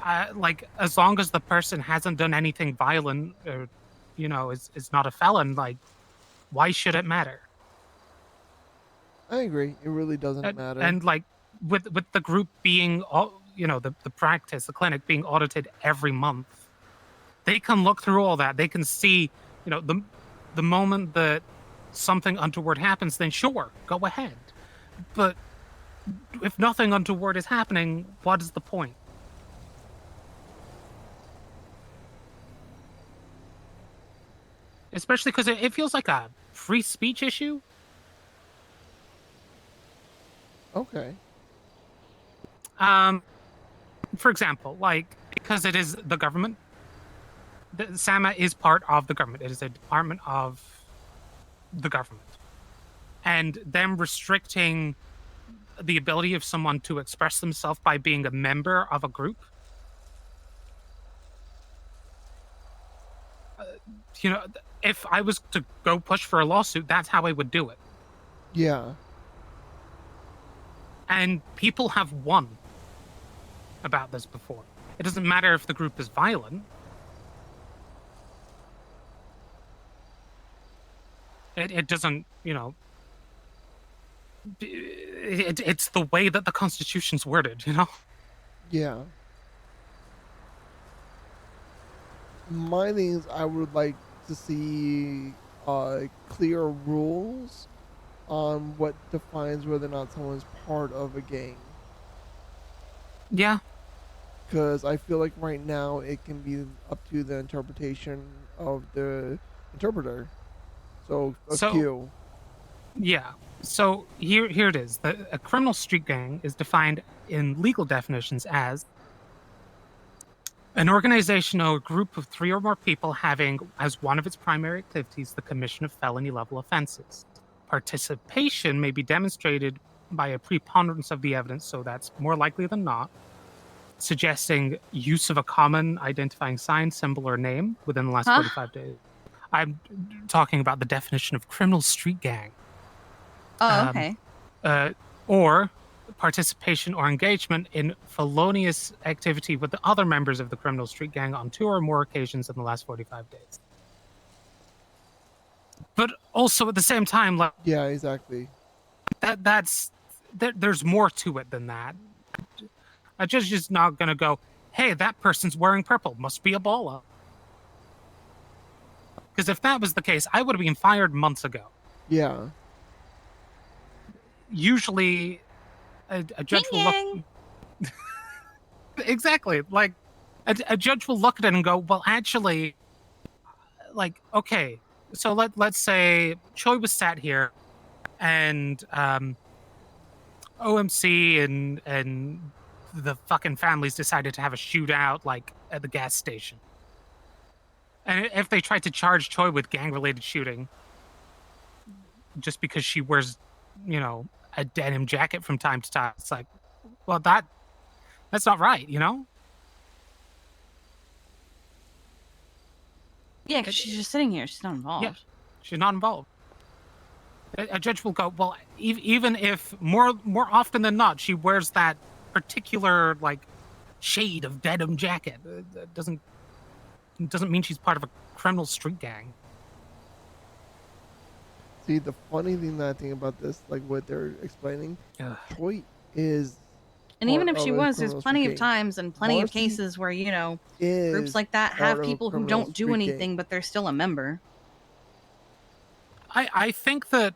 S10: As long as the person hasn't done anything violent or, is not a felon, why should it matter?
S2: I agree. It really doesn't matter.
S10: And with the group being, the practice, the clinic being audited every month, they can look through all that. They can see, the moment that something untoward happens, then sure, go ahead. But if nothing untoward is happening, what is the point? Especially because it feels like a free speech issue.
S2: Okay.
S10: For example, because it is the government, the SAMA is part of the government. It is a department of the government. And them restricting the ability of someone to express themselves by being a member of a group, if I was to go push for a lawsuit, that's how I would do it.
S2: Yeah.
S10: And people have won about this before. It doesn't matter if the group is violent. It doesn't, it's the way that the Constitution's worded,
S2: Yeah. My thing is I would like to see clear rules on what defines whether or not someone's part of a gang.
S10: Yeah.
S2: Because I feel like right now it can be up to the interpretation of the interpreter. So, Q.
S10: Yeah. So here it is. A criminal street gang is defined in legal definitions as an organization or group of 3 or more people having as one of its primary activities the commission of felony level offenses. participation may be demonstrated by a preponderance of the evidence, so that's more likely than not, suggesting use of a common identifying sign, symbol, or name within the last 45 days. I'm talking about the definition of criminal street gang.
S11: Oh, okay.
S10: Or participation or engagement in felonious activity with the other members of the criminal street gang on 2 or more occasions in the last 45 days. But also at the same time, like,
S2: Yeah, exactly.
S10: there's more to it than that. A judge is not going to go, hey, that person's wearing purple, must be a baller. Because if that was the case, I would have been fired months ago.
S2: Yeah.
S10: Usually, a judge will look. Exactly. Like, a judge will look at it and go, well, actually, like, okay, so let's say Choi was sat here and OMC and the fucking families decided to have a shootout, like, at the gas station. And if they tried to charge Choi with gang-related shooting just because she wears, you know, a denim jacket from time to time, it's like, well, that's not right, you know?
S11: Yeah, because she's just sitting here. She's not involved.
S10: Yeah, she's not involved. A judge will go, well, even if more often than not she wears that particular, like, shade of denim jacket, that doesn't mean she's part of a criminal street gang.
S2: See, the funny thing that I think about this, like what they're explaining,
S10: Ugh.
S2: Choi is.
S11: And even
S2: part
S11: if she
S2: of a
S11: was, there's
S2: criminal
S11: plenty
S2: street
S11: of
S2: gang.
S11: times and plenty of
S2: Marcy
S11: cases where, you know,
S2: is
S11: groups like that
S2: part
S11: have
S2: of a
S11: people who
S2: criminal
S11: don't do
S2: street
S11: anything,
S2: gang.
S11: but they're still a member.
S10: I think that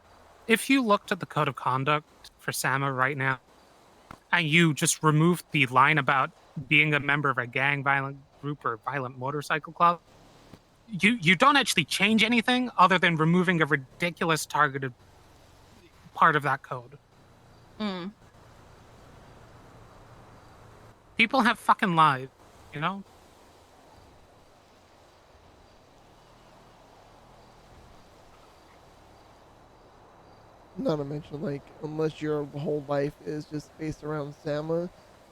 S10: if you looked at the code of conduct for SAMA right now, and you just removed the line about being a member of a gang, violent group, or violent motorcycle club, you don't actually change anything other than removing a ridiculous targeted part of that code.
S11: Mm.
S10: People have fucking lives, you know?
S2: Not to mention, like, unless your whole life is just based around SAMA,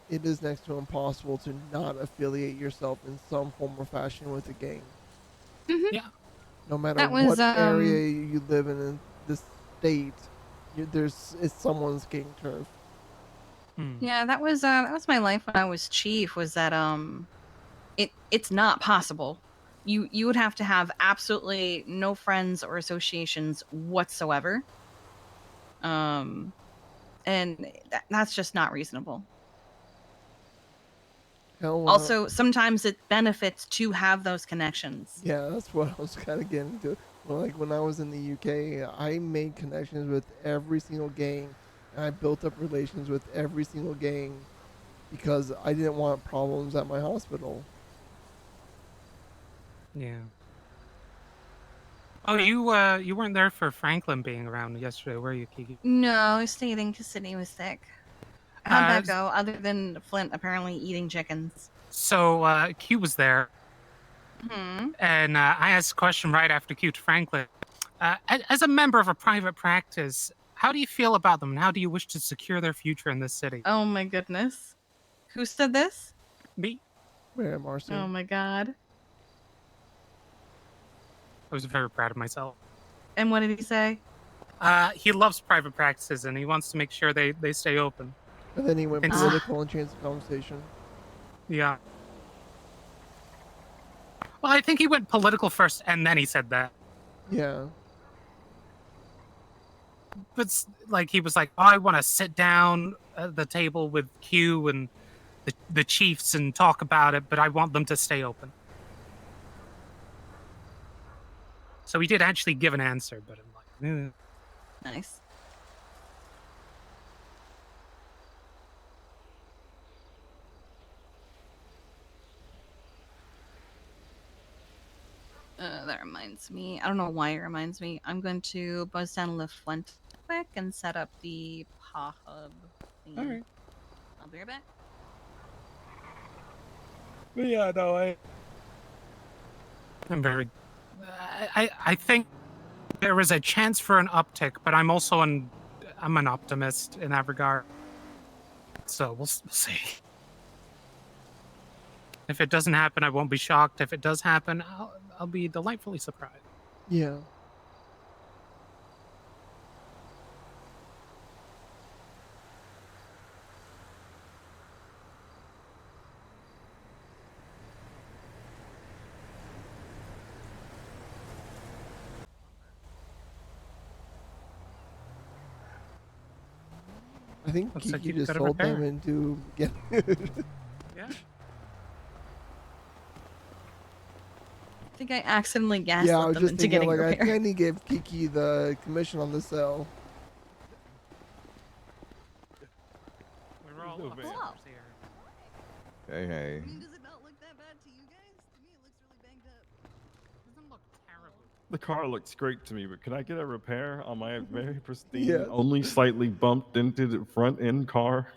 S2: it is next to impossible to not affiliate yourself in some form or fashion with a gang.
S10: Yeah.
S2: No matter
S11: That was,
S2: what area you live in this state, it's someone's gang turf.
S11: Yeah, that was my life when I was chief. Was that it's not possible. You would have to have absolutely no friends or associations whatsoever. And that's just not reasonable.
S2: Hell,
S11: Also, sometimes it benefits to have those connections.
S2: yeah, that's what I was kind of getting to. Well, like when I was in the UK, I made connections with every single gang, and I built up relations with every single gang because I didn't want problems at my hospital.
S10: Yeah. Oh, you weren't there for Franklin being around yesterday, were you, Kiki?
S11: No, I stayed in because Sydney was sick. How'd
S10: Uh,
S11: that go? Other than Flint apparently eating chickens.
S10: So Q was there,
S11: Hmm.
S10: and I asked a question right after Q to Franklin. As a member of a private practice, how do you feel about them, and how do you wish to secure their future in this city?
S11: Oh my goodness. Who said this?
S10: Me.
S2: Yeah, Marcy.
S11: Oh my god.
S10: I was very proud of myself.
S11: And what did he say?
S10: He loves private practices, and he wants to make sure they stay open.
S2: And then he went
S10: And-
S2: political and changed the conversation.
S10: Yeah. Well, I think he went political first, and then he said that.
S2: Yeah.
S10: But like he was like, oh, I want to sit down at the table with Q and the chiefs and talk about it, but I want them to stay open. So he did actually give an answer, but I'm like,
S11: Nice. That reminds me. I don't know why it reminds me. I'm going to buzz down Lift Flint quick and set up the PA hub thingy.
S10: Alright.
S11: I'll be right back.
S10: yeah, no, I'm very. I think There is a chance for an uptick, but I'm also I'm an optimist in that regard. So we'll see. If it doesn't happen, I won't be shocked. If it does happen, I'll be delightfully surprised.
S2: Yeah. I think
S10: Looks like
S2: Kiki
S10: you've
S2: just
S10: got a
S2: sold them
S10: repair.
S2: into yeah.
S10: Yeah.
S11: I think I accidentally
S2: Yeah, I
S11: gaslit
S2: was
S11: them
S2: just
S11: into
S2: thinking
S11: getting
S2: like I
S11: repair.
S2: think I need to give Kiki the commission on the sale.
S10: We're all
S8: no
S10: upstairs
S11: van.
S10: here.
S8: Hey, hey.
S11: does it not look that bad to you guys? To me, it looks really banged up.
S10: Doesn't look terrible.
S8: The car looks great to me, but can I get a repair on my very pristine,
S2: Yes.
S8: only slightly bumped into the front end car?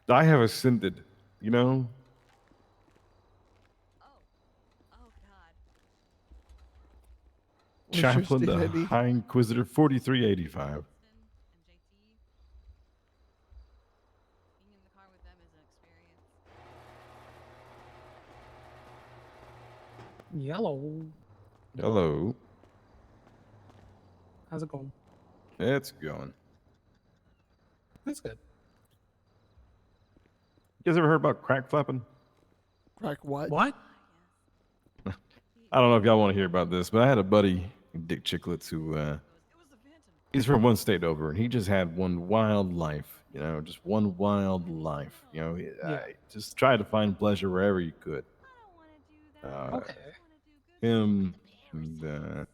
S11: Okay.
S8: I have ascended, you know?
S11: Oh God.
S2: What's your
S8: Chaplain, the
S2: standing?
S8: High Inquisitor, 4385.
S11: And JT. Being in the car with them is an experience.
S10: Yellow.
S8: Hello.
S10: How's it going?
S8: It's going.
S10: That's good.
S8: You guys ever heard about crack flapping?
S2: Crack what?
S10: What?
S8: I don't know if y'all want to hear about this, but I had a buddy, Dick Chicklets, who he's from one state over, and he just had one wild life, you know, just one wild life. You know, just tried to find pleasure wherever you could.
S10: Okay.
S8: Him and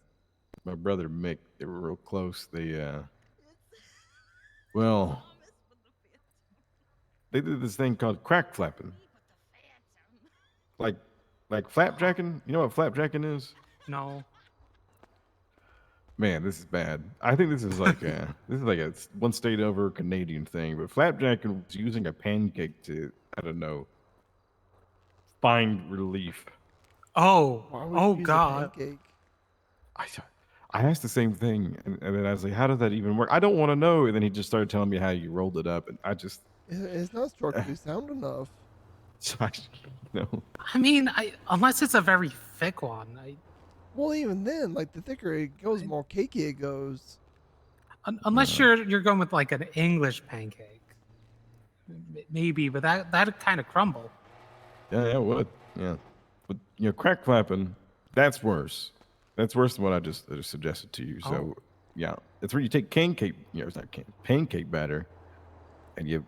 S8: my brother Mick, they were real close. They, well, they did this thing called crack flapping. Like flapjacking. You know what flapjacking is?
S10: No.
S8: Man, this is bad. I think this is like a one state over Canadian thing. But flapjacking was using a pancake to, I don't know, find relief.
S10: Oh.
S2: Why would
S10: Oh
S2: you use a
S10: God.
S2: pancake?
S8: I asked the same thing, and then I was like, "How does that even work?" I don't want to know. And then he just started telling me how you rolled it up, and I just,
S2: It's not structurally sound enough.
S8: you know.
S10: I mean, unless it's a very thick one.
S2: Well, even then, like the thicker it goes, more cakey it goes.
S10: Unless you're going with like an English pancake, maybe, but that'd kind of crumble.
S8: Yeah, it would. Yeah, but you know, crack flapping, that's worse. That's worse than what I just suggested to you. So, yeah, it's where you take pancake batter, and you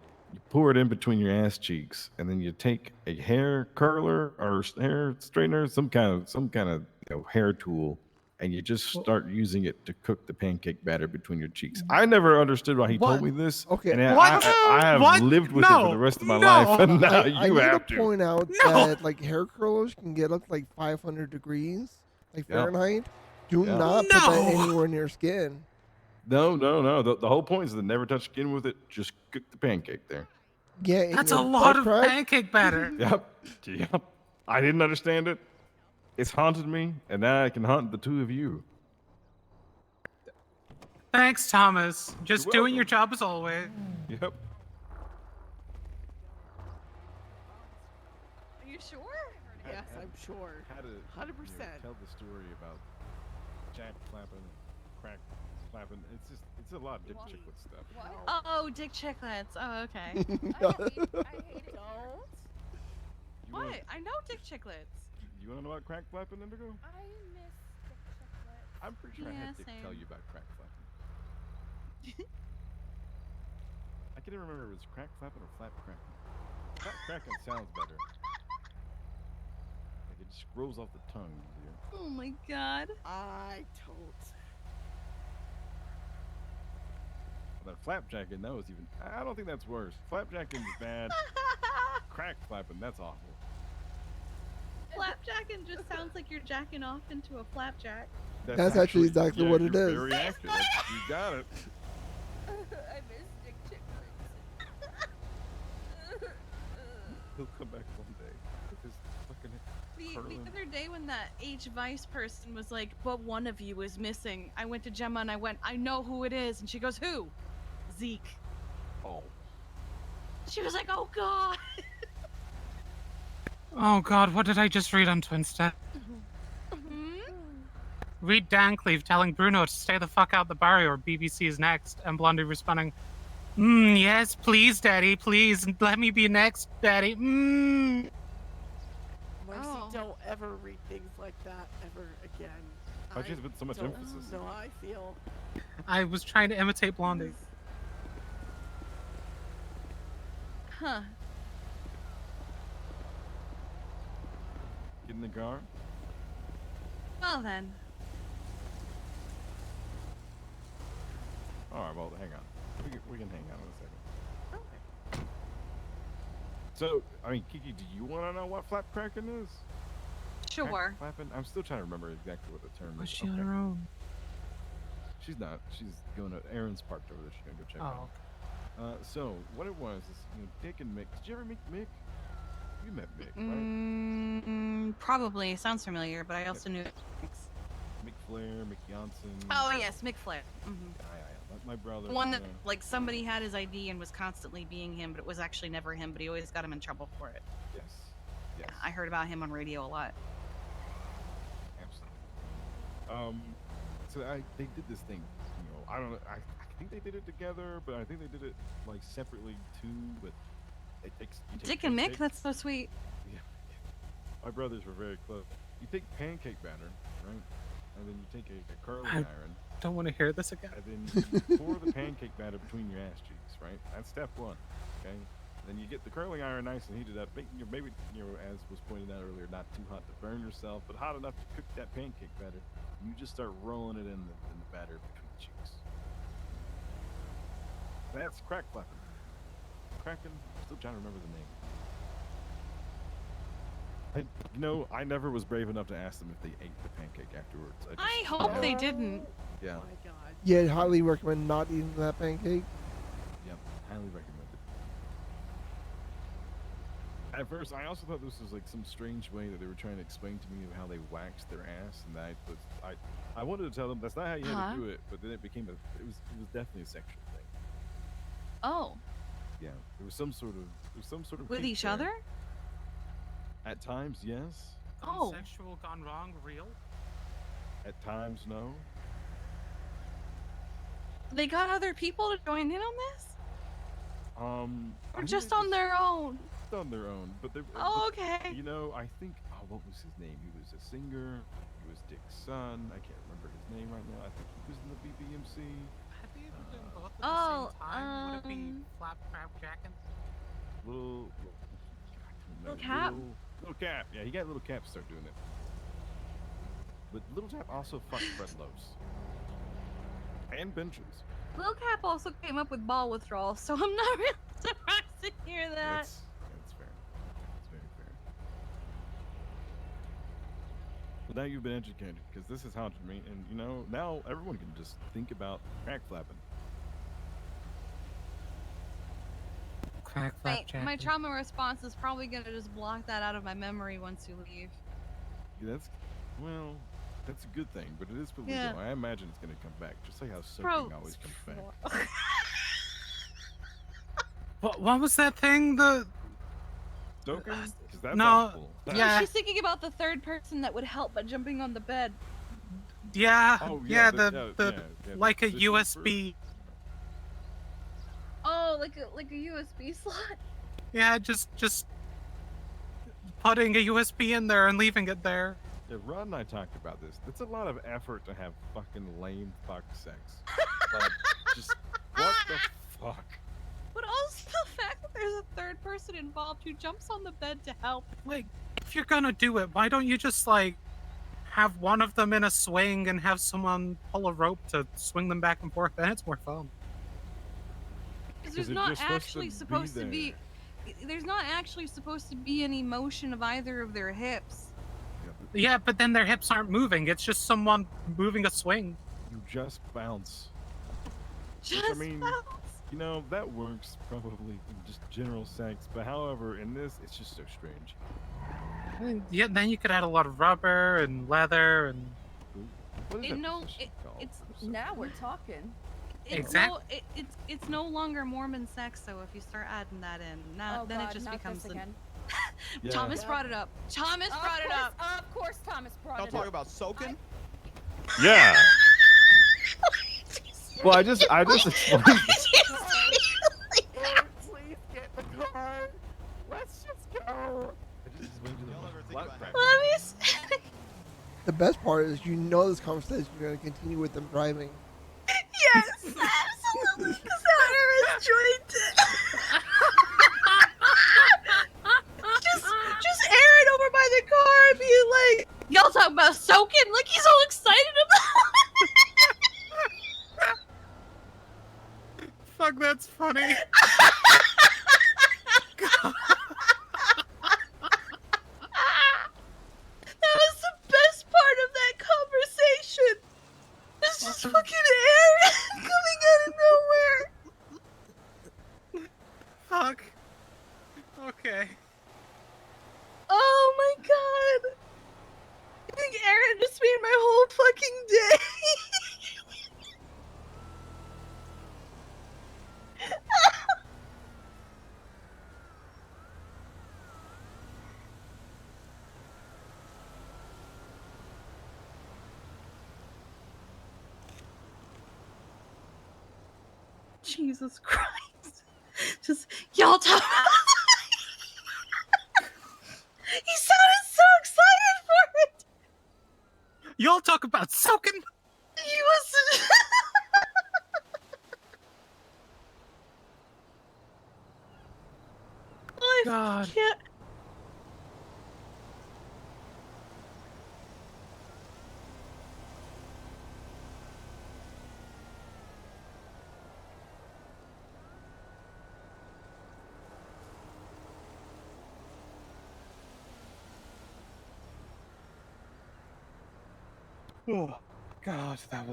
S8: pour it in between your ass cheeks, and then you take a hair curler or hair straightener, some kind of hair tool, and you just start using it to cook the pancake batter between your cheeks. I never understood why he told me this.
S2: Okay.
S8: And I have lived with it for the rest of my life, and now
S2: I
S8: you
S2: need
S8: have
S2: to
S8: to.
S2: point out that like hair curlers can get up to like 500 degrees, like
S8: Yeah.
S2: Fahrenheit. Do
S8: Yeah.
S2: not put that anywhere near skin.
S8: No. The whole point is to never touch skin with it. Just cook the pancake there.
S2: Yeah, in
S10: That's a
S2: your
S10: lot
S2: butt
S10: of
S2: crack.
S10: pancake batter.
S8: Yep. I didn't understand it. It's haunted me, and now I can haunt the two of you.
S10: Thanks, Thomas. Just
S8: You're
S10: doing your
S8: welcome.
S10: job as always.
S8: Yep.
S11: Are you sure?
S12: Yes, I'm sure.
S8: How to
S12: 100%.
S8: tell the story about Jack flapping and crack flapping. It's a lot of Dick Chicklet stuff.
S11: Oh, Dick Chicklets. Oh, okay.
S12: I hate it. Don't.
S11: What? I know Dick Chicklets.
S8: You want to know about crack flapping, Indigo?
S12: I miss the chocolate.
S8: I'm pretty sure I
S11: Yeah,
S8: had Dick tell
S11: same.
S8: you about crack flapping. I can't even remember if it was crack flapping or flap cracking. Flap cracking sounds better. Like it just rolls off the tongue easier.
S11: Oh my God.
S12: I don't.
S8: But flapjacking, that was even. I don't think that's worse. Flapjacking is bad. Crack flapping, that's awful.
S11: Flapjacking just sounds like you're jacking off into a flapjack.
S2: That's actually exactly what it
S8: you're
S2: is.
S8: Very accurate. You got it.
S12: I miss Dick Chicklets.
S8: He'll come back one day with his fucking
S11: The
S8: curling.
S11: other day when that H Vice person was like, but one of you is missing, I went to Gemma and I went, I know who it is. And she goes, who? Zeke.
S8: Oh.
S11: She was like, oh god.
S10: Oh god, what did I just read on Twinstead? Read Dancleave telling Bruno to stay the fuck out the bar or BBC is next, and Blondie responding, yes, please, Daddy, please, let me be next, Daddy.
S12: Marcy,
S11: Oh.
S12: don't ever read things like that ever again.
S8: Why'd you put so much
S12: don't
S8: emphasis?
S12: know how I feel.
S10: I was trying to imitate Blondie.
S11: Huh.
S8: Get in the car.
S11: Well then.
S8: All right, well, hang on. We can hang out in a second. So, I mean, Kiki, do you want to know what flap cracking is?
S11: Sure.
S8: Flapping? I'm still trying to remember exactly what the term
S10: Was
S8: is.
S10: she on her own?
S8: She's not. She's going to Aaron's parked over there. She's gonna go check
S10: Oh.
S8: out. So what it was is, Dick and Mick. Did you ever meet Mick? You met Mick, right?
S11: Probably. Sounds familiar, but I also knew.
S8: Mick Flair, Mick Janssen.
S11: Oh yes, Mick Flair.
S8: My brother.
S11: The one that like somebody had his ID and was constantly being him, but it was actually never him. But he always got him in trouble for it.
S8: Yes. Yes.
S11: I heard about him on radio a lot.
S8: Absolutely. So they did this thing. I don't know. I think they did it together, but I think they did it like separately too. But it takes.
S11: Dick and Mick, that's so sweet.
S8: Yeah. My brothers were very close. You take pancake batter, right? And then you take a curling iron.
S10: Don't want to hear this again.
S8: And then you pour the pancake batter between your ass cheeks, right? That's step one, okay? And then you get the curling iron nice and heated up. Maybe, as was pointed out earlier, not too hot to burn yourself, but hot enough to cook that pancake batter. You just start rolling it in the batter between the cheeks. That's crack flapping. Cracking. Still trying to remember the name. I never was brave enough to ask them if they ate the pancake afterwards.
S11: I hope they didn't.
S8: Yeah.
S12: Oh my god.
S2: Yeah, I'd highly recommend not eating that pancake.
S8: Yep. Highly recommended. At first, I also thought this was like some strange way that they were trying to explain to me of how they waxed their ass, and I wanted to tell them that's not how you had to do it, but then it became it was definitely a sexual thing.
S11: Oh.
S8: Yeah, there was some sort of
S11: With
S8: kink
S11: each
S8: there.
S11: other?
S8: At times, yes.
S11: Oh.
S10: Sexual gone wrong, real?
S8: At times, no.
S11: They got other people to join in on this?
S8: I
S11: Or
S8: think
S11: just
S8: they
S11: on their own?
S8: Just on their own, but they.
S11: Oh,
S8: but,
S11: okay.
S8: I think. Oh, what was his name? He was a singer. He was Dick's son. I can't remember his name right now. I think he was in the BBMC.
S10: Have they ever done both at
S11: Oh,
S10: the same time? Would it be Flap Crap Jackin'?
S8: Little
S11: Cap?
S8: Little Cap. Yeah, he got Little Cap to start doing it. But Little Cap also fucked Fred Lowe's. And Benches.
S11: Lil Cap also came up with ball withdrawal, so I'm not really surprised to hear that.
S8: That's fair. That's very fair. But now you've been educated, because this has haunted me, and now everyone can just think about crack flapping.
S10: Crack Flap Jackin'.
S11: My trauma response is probably gonna just block that out of my memory once you leave.
S8: Yeah, that's a good thing, but it is illegal.
S11: Yeah.
S8: I imagine it's gonna come back, just like how
S11: Bro,
S8: soaking always comes back.
S10: What was that thing? The
S8: Soaking? 'Cause that's
S10: no,
S8: awful.
S10: yeah,
S11: She's thinking about the third person that would help by jumping on the bed.
S10: yeah,
S8: Oh,
S10: yeah.
S8: yeah,
S10: The
S8: yeah,
S10: like a
S8: position
S10: USB.
S11: Oh, like a USB slot.
S10: Yeah, just putting a USB in there and leaving it there.
S8: Yeah, Rod and I talked about this. It's a lot of effort to have fucking lame fuck sex. Like, just what the fuck?
S11: But also the fact that there's a third person involved who jumps on the bed to help.
S10: Like, if you're gonna do it, why don't you just like have one of them in a swing and have someone pull a rope to swing them back and forth? Then it's more fun.
S11: Because there's
S8: they're
S11: not
S8: just
S11: actually
S8: supposed
S11: supposed to be. There's not actually supposed to be any motion of either of their hips.
S10: Yeah, but then their hips aren't moving. It's just someone moving a swing.
S8: You just bounce.
S11: Just
S8: Which, I mean,
S11: bounce.
S8: that works probably in just general sex, but however, in this, it's just so strange.
S10: Yeah, then you could add a lot of rubber and leather and.
S8: What is
S11: It,
S8: that
S11: no,
S8: position called?
S11: it's
S8: I'm so
S12: Now we're
S8: confused.
S12: talking.
S11: it's no longer Mormon sex. So if you start adding that in, now
S12: Oh
S11: then
S12: God,
S11: it just
S12: not
S11: becomes
S12: this again.
S8: Yeah.
S11: Thomas
S12: Yep.
S11: brought it up. Thomas brought it up.
S12: Of course, Thomas brought
S13: Y'all
S12: it
S13: talking
S12: up.
S13: about soaking?
S8: Yeah. Well, I just explained.
S12: Please get in the car. Let's just go.
S8: I just explained to them
S13: Y'all
S8: what
S13: ever think
S8: flat
S13: about
S8: crack
S13: having-
S8: is.
S2: The best part is this conversation is going to continue with them driving.
S11: Yes, absolutely. Because Hunter is jointed. just Aaron over by the car and being like, "Y'all talking about soaking?" Like he's all excited about.
S10: Fuck, that's funny.
S11: That was the best part of that conversation. It's just fucking Aaron coming out of nowhere.
S10: Fuck. Okay.
S11: Oh my god. I think Aaron just made my whole fucking day. Jesus Christ. Just, y'all talk. He sounded so excited for it.
S10: Y'all talk about soaking?
S11: He was. I
S10: God.
S11: can't.
S10: Oh, God, that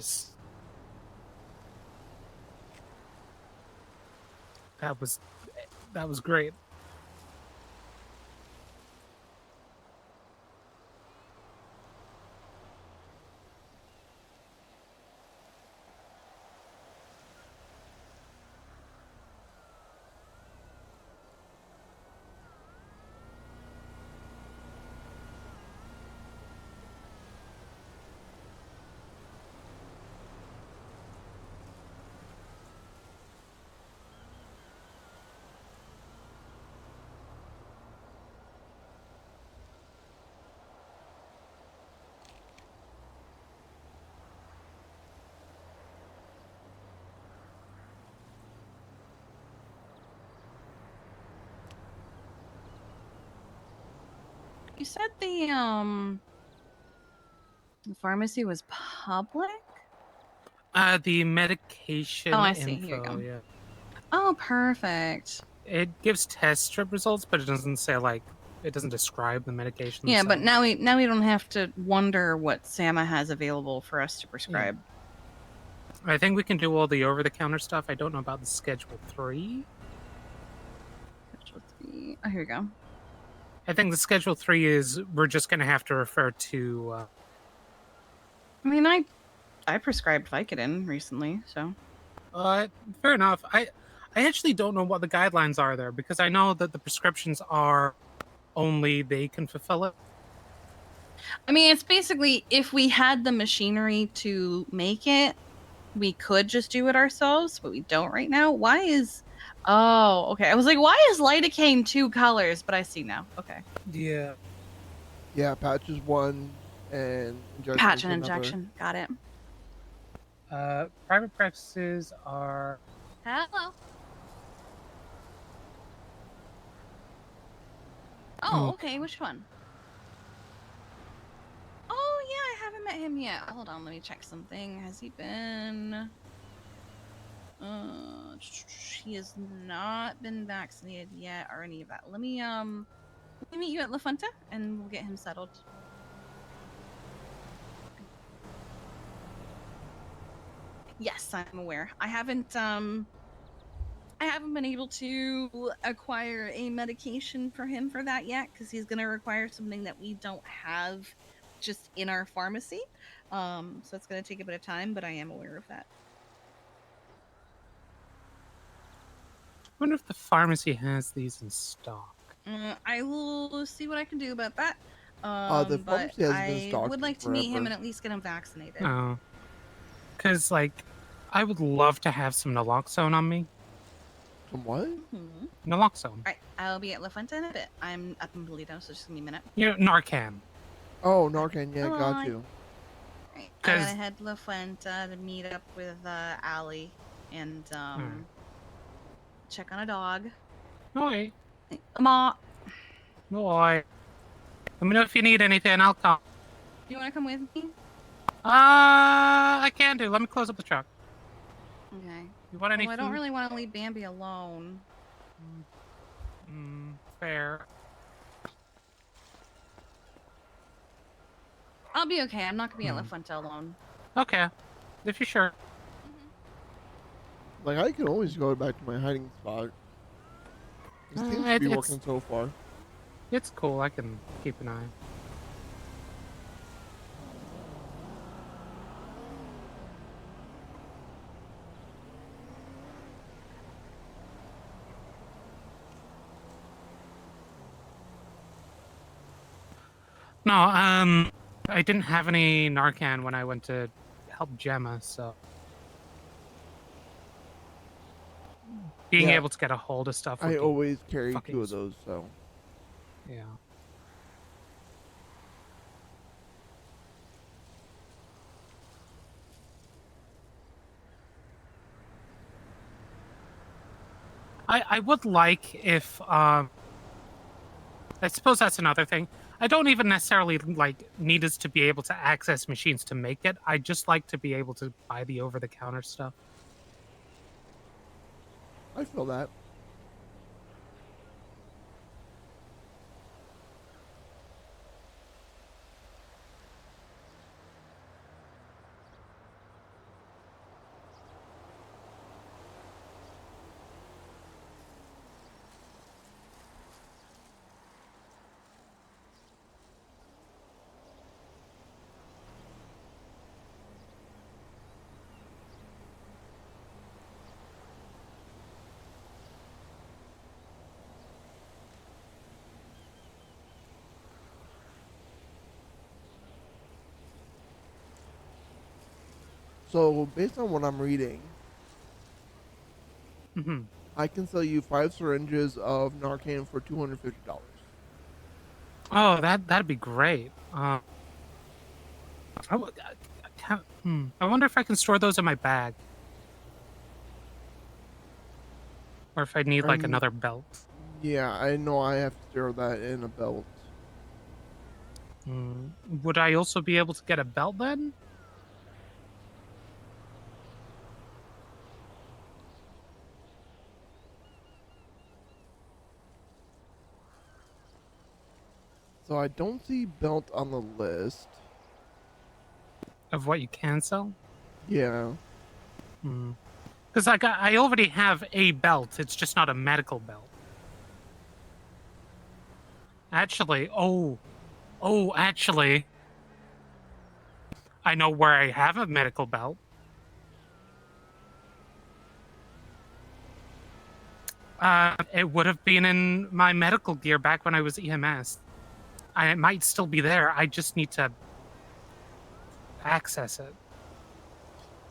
S10: was great.
S11: You said the pharmacy was public?
S10: The medication
S11: Oh, I see. Here you
S10: info,
S11: go.
S10: yeah.
S11: Oh, perfect.
S10: It gives test strip results, but it doesn't say it doesn't describe the medication.
S11: Yeah, but
S10: themselves.
S11: now we don't have to wonder what Sama has available for us to prescribe.
S10: I think we can do all the over-the-counter stuff. I don't know about the Schedule 3.
S11: Schedule 3. Oh, here we go.
S10: I think the Schedule 3 is we're just going to have to refer to.
S11: I mean, I prescribed Vicodin recently, so.
S10: Fair enough. I actually don't know what the guidelines are there because I know that the prescriptions are only they can fulfill it.
S11: I mean, it's basically if we had the machinery to make it, we could just do it ourselves, but we don't right now. Why is. Oh, okay. I was like, why is lidocaine 2 colors? But I see now. Okay.
S10: Yeah.
S2: Yeah, patch is one, and injection
S11: Patch
S2: is
S11: and
S2: another.
S11: injection. Got it.
S10: Private practices are.
S11: Hello. Oh, okay. Which one? Oh, yeah. I haven't met him yet. Hold on. Let me check something. Has he been? He has not been vaccinated yet or any of that. Let me meet you at La Fuente and we'll get him settled. Yes, I'm aware. I haven't I haven't been able to acquire a medication for him for that yet because he's going to require something that we don't have just in our pharmacy. So it's going to take a bit of time, but I am aware of that.
S10: I wonder if the pharmacy has these in stock.
S11: I will see what I can do about that.
S2: The
S11: But
S2: pharmacy hasn't been
S11: I
S2: stocked
S11: would
S2: in
S11: like to meet him
S2: forever.
S11: and at least get him vaccinated.
S10: Oh. Because, like, I would love to have some naloxone on me.
S2: Some what?
S10: Naloxone.
S11: Alright, I'll be at La Fuente in a bit. I'm up in Polito, so just give me a minute.
S10: You know, Narcan.
S2: Oh, Narcan, yeah, got
S11: Bye.
S2: you.
S11: Alright, I gotta head to La Fuente to meet up with Allie and check on a dog.
S10: Oi.
S11: Ma,
S10: Oi. Let me know if you need anything. I'll come.
S11: you wanna come with me?
S10: I can do. Let me close up the truck.
S11: Okay.
S10: You want any
S11: Well, I don't
S10: food?
S11: really want to leave Bambi alone.
S10: Fair.
S11: I'll be okay. I'm not gonna be at La Fuente alone.
S10: Okay. If you're sure.
S2: Like, I can always go back to my hiding spot. This seems to be working so far.
S10: It's cool. I can keep an eye. No, I didn't have any Narcan when I went to help Gemma, so being
S2: Yeah.
S10: able to get a hold of stuff. Would
S2: I
S10: be
S2: always carry
S10: fucking
S2: 2 of those, so.
S10: Yeah. I would like if I suppose that's another thing. I don't even necessarily like need us to be able to access machines to make it. I just like to be able to buy the over-the-counter stuff.
S2: I feel that. So, based on what I'm reading, I can sell you 5 syringes of Narcan for $250.
S10: Oh, that'd be great. I wonder if I can store those in my bag, or if I need like another belt.
S2: Yeah, I know I have to store that in a belt.
S10: Would I also be able to get a belt then?
S2: So I don't see belt on the list.
S10: Of what you can sell?
S2: Yeah.
S10: Because like I already have a belt. It's just not a medical belt. Actually, actually, I know where I have a medical belt. It would have been in my medical gear back when I was EMS. It might still be there. I just need to access it.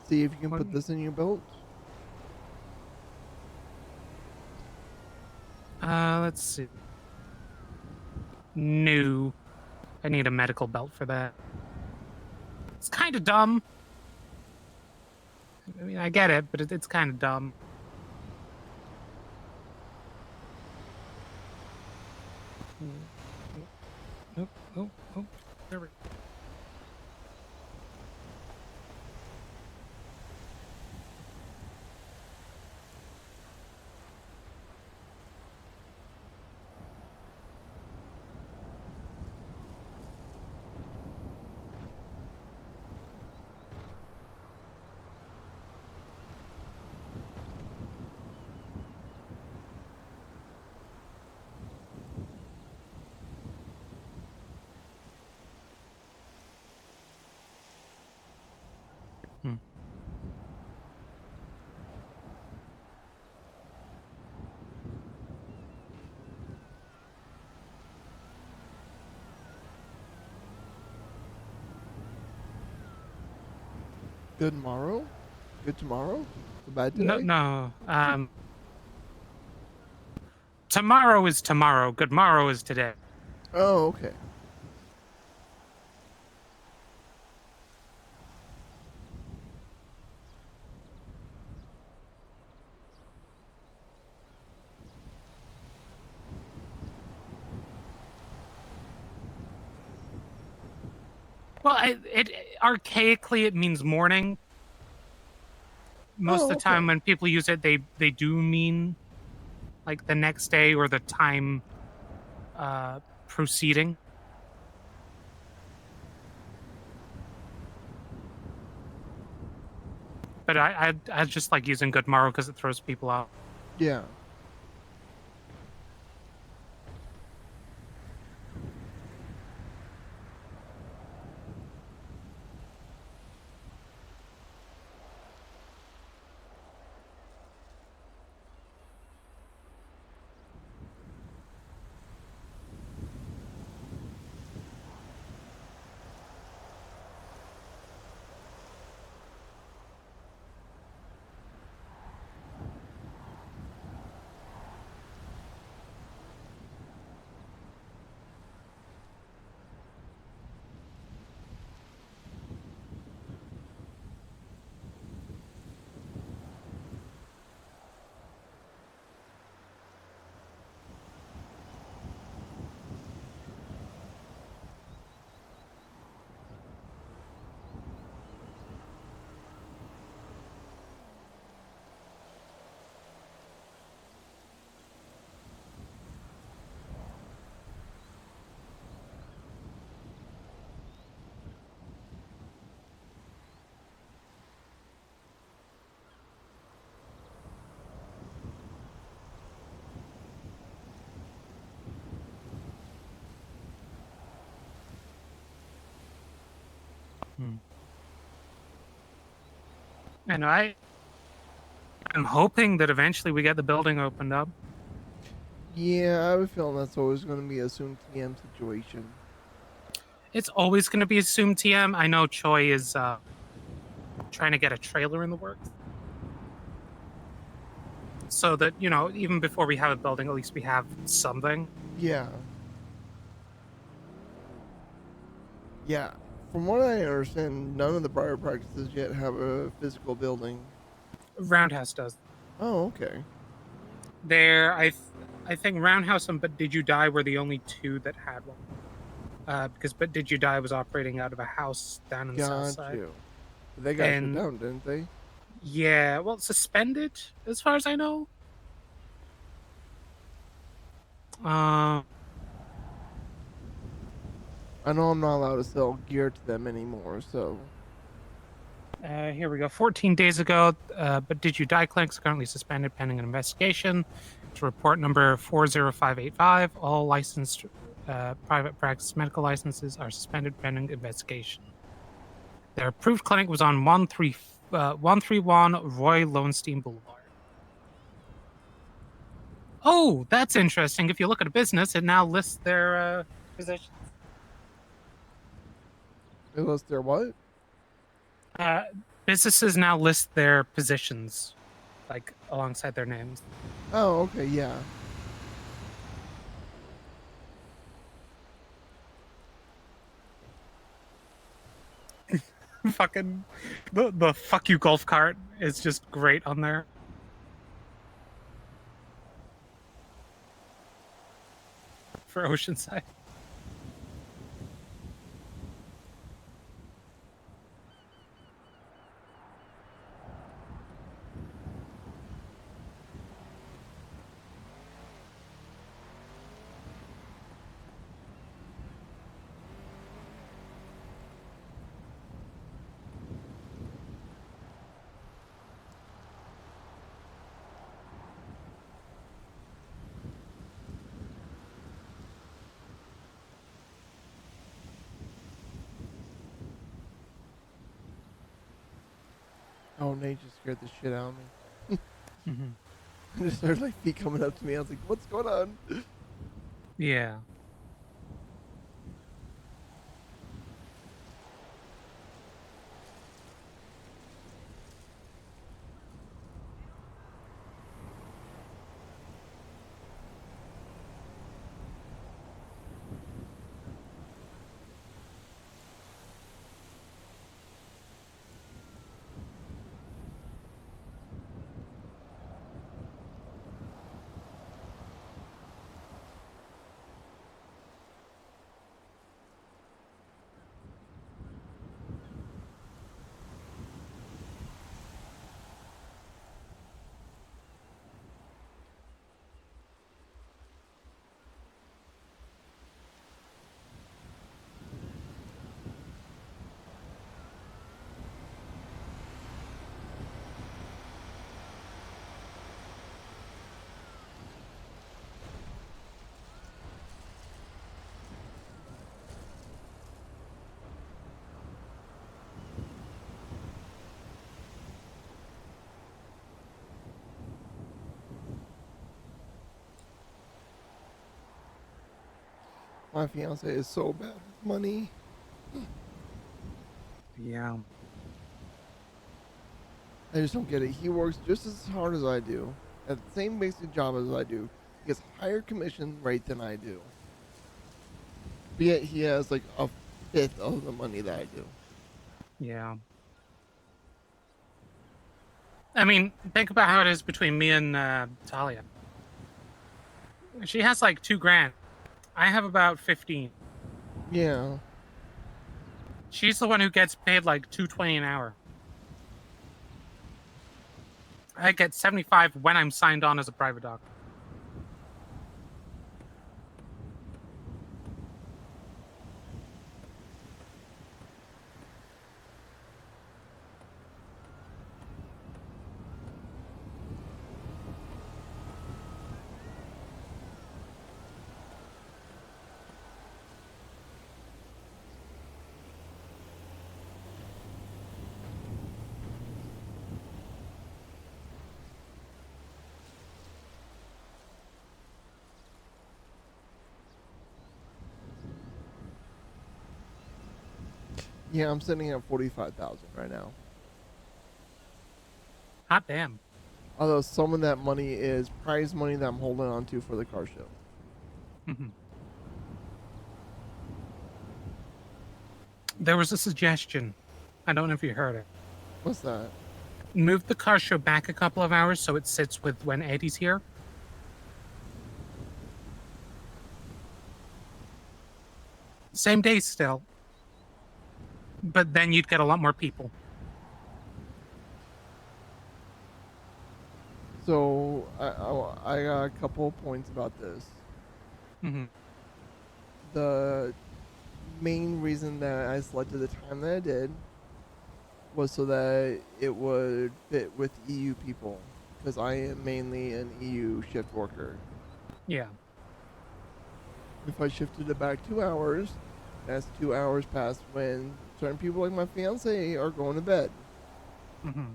S2: See if you can put this in your belt.
S10: Let's see. No. I need a medical belt for that. It's kind of dumb. I mean, I get it, but it's kind of dumb. Oh, there we go.
S2: Good tomorrow? Good tomorrow? It's a bad today?
S10: No. Tomorrow is tomorrow. Good morrow is today.
S2: Oh, okay.
S10: Well, archaically it means morning. Most of the time when people use it, they do mean like the next day or the time proceeding. But I just like using good morrow because it throws people out.
S2: Yeah.
S10: And I'm hoping that eventually we get the building opened up.
S2: Yeah, I have a feeling that's always going to be a soon TM situation.
S10: It's always going to be assumed TM. I know Choi is trying to get a trailer in the works. So that, even before we have a building, at least we have something.
S2: Yeah. Yeah. From what I understand, none of the prior practices yet have a physical building.
S10: Roundhouse does.
S2: Oh, okay.
S10: I think Roundhouse and But Did You Die were the only two that had one. Because But Did You Die was operating out of a house down in the south
S2: Got
S10: side.
S2: you. They got shut down, didn't they?
S10: Yeah, well, suspended, as far as I know.
S2: I know I'm not allowed to sell gear to them anymore, so.
S10: Here we go. 14 days ago, But Did You Die clinics currently suspended pending an investigation. To report number 40585, all licensed private practice medical licenses are suspended pending investigation. Their approved clinic was on 131 Roy Lowenstein Boulevard. Oh, that's interesting. If you look at a business, it now lists their positions.
S2: It lists their what?
S10: Businesses now list their positions, like alongside their names.
S2: Oh, okay, yeah.
S10: Fucking the fuck you golf cart is just great on there. For Oceanside.
S2: Oh, Nate just scared the shit out of me. Just started like feet coming up to me. I was like, "What's going on?"
S10: Yeah.
S2: My fiance is so bad with money.
S10: Yeah.
S2: I just don't get it. He works just as hard as I do, at the same basic job as I do. He gets higher commission rate than I do. But yet he has like a fifth of the money that I do.
S10: Yeah. I mean, think about how it is between me and Talia. She has like $2,000. I have about 15.
S2: Yeah.
S10: She's the one who gets paid like $2.20 an hour. I get 75 when I'm signed on as a private doctor.
S2: Yeah, I'm sitting at 45,000 right now.
S10: Hot damn.
S2: Although some of that money is prize money that I'm holding on to for the car show.
S10: There was a suggestion. I don't know if you heard it.
S2: What's that?
S10: Move the car show back a couple of hours so it sits with when Eddie's here. Same day still. But then you'd get a lot more people.
S2: So I got a couple of points about this. The main reason that I selected the time that I did was so that it would fit with EU people, because I am mainly an EU shift worker.
S10: Yeah.
S2: If I shifted it back 2 hours, that's 2 hours past when certain people like my fiance are going to bed,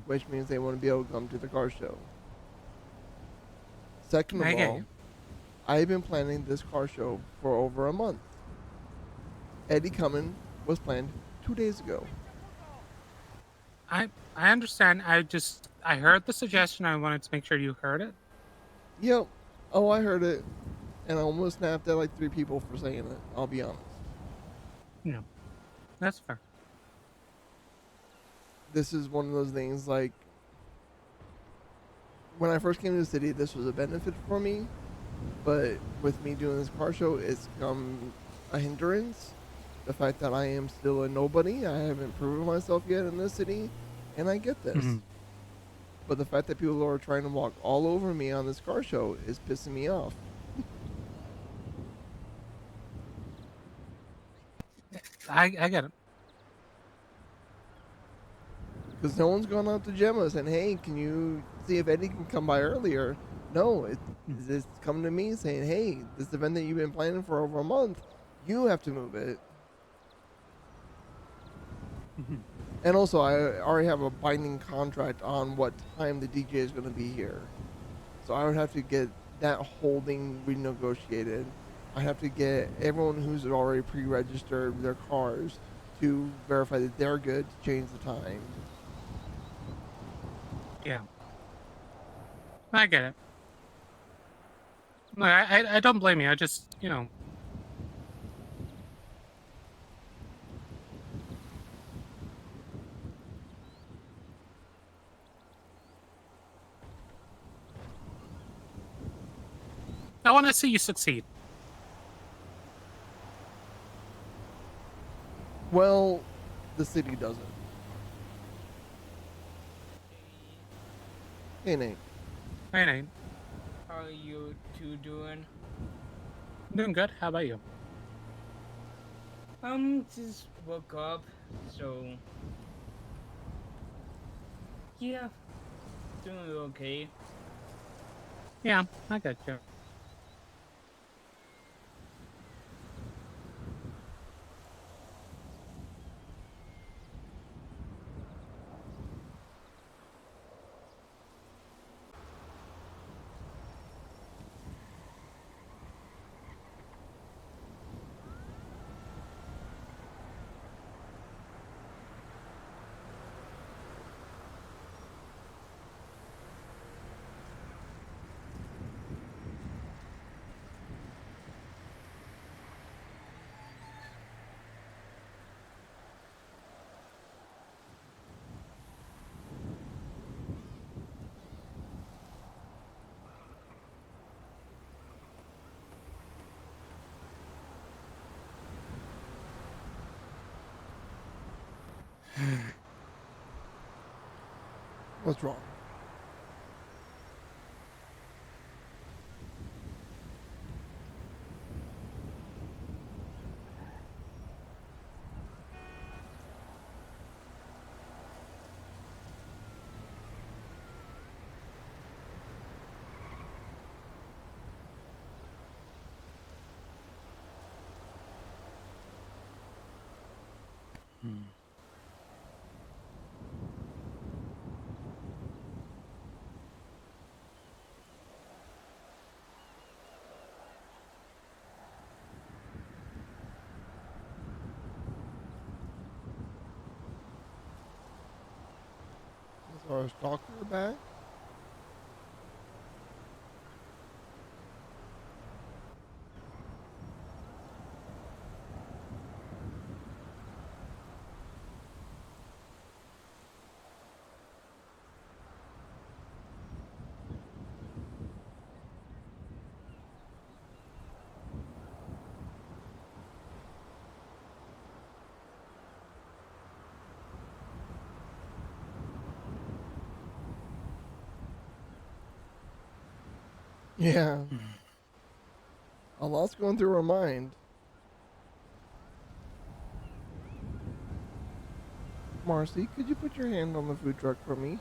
S2: which means they want to be able to come to the car show. Second of all, I've been planning this car show for over a month. Eddie coming was planned 2 days ago.
S10: I understand. I heard the suggestion. I wanted to make sure you heard it.
S2: Yep. Oh, I heard it. And I almost snapped at like 3 people for saying it, I'll be honest.
S10: Yeah. That's fair.
S2: This is one of those things like, when I first came to the city, this was a benefit for me. But with me doing this car show, it's become a hindrance. The fact that I am still a nobody, I haven't proven myself yet in this city, and I get this. But the fact that people are trying to walk all over me on this car show is pissing me off.
S10: I get it.
S2: Because no one's gone out to Gemma saying, hey, can you see if Eddie can come by earlier? No, it's coming to me saying, hey, this event that you've been planning for over a month, you have to move it. And also, I already have a binding contract on what time the DJ is going to be here. So I would have to get that whole thing renegotiated. I have to get everyone who's already pre-registered their cars to verify that they're good to change the time.
S10: Yeah. I get it. No, I don't blame you. I just, I want to see you succeed.
S2: Well, the city doesn't. Hey, Nate.
S10: Hey, Nate.
S13: How are you two doing?
S10: Doing good. How about you?
S13: Just woke up, so yeah, doing okay.
S10: Yeah, I got you.
S2: What's wrong? Is our stalker back? Yeah. A lot's going through her mind. Marcy, could you put your hand on the food truck for me?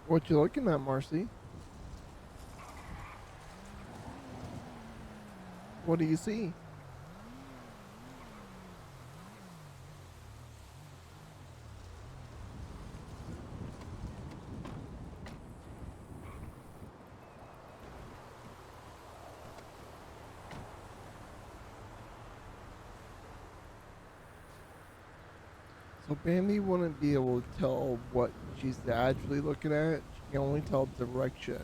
S2: What you looking at, Marcy? What do you see? So Bambi wouldn't be able to tell what she's actually looking at. She can only tell direction.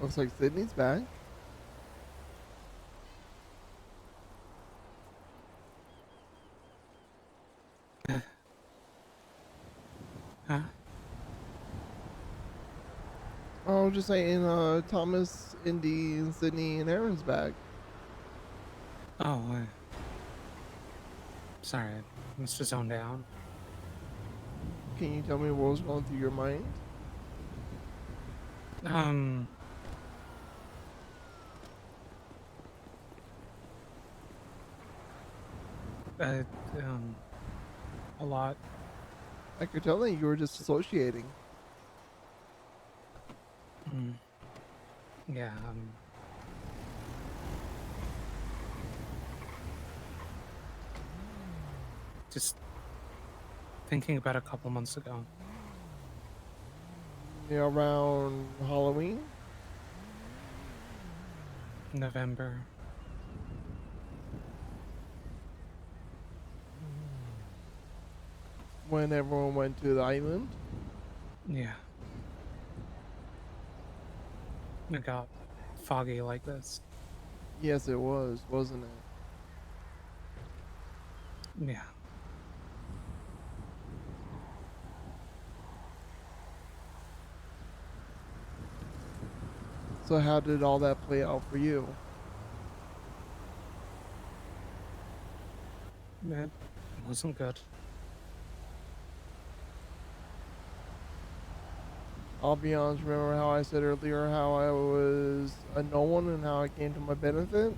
S2: Looks like Sydney's back.
S10: Huh?
S2: Oh, just saying, Thomas, Indy, and Sydney, and Aaron's back.
S10: Oh, sorry, I must have zoned out.
S2: Can you tell me what was going through your mind?
S10: Uh, a lot.
S2: I could tell that you were just associating.
S10: Yeah. Just thinking about a couple months ago.
S2: Yeah, around Halloween.
S10: November.
S2: When everyone went to the island.
S10: Yeah. It got foggy like this.
S2: Yes, it was, wasn't it?
S10: Yeah.
S2: So how did all that play out for you?
S10: It wasn't good.
S2: I'll be honest, remember how I said earlier how I was a no one and how it came to my benefit?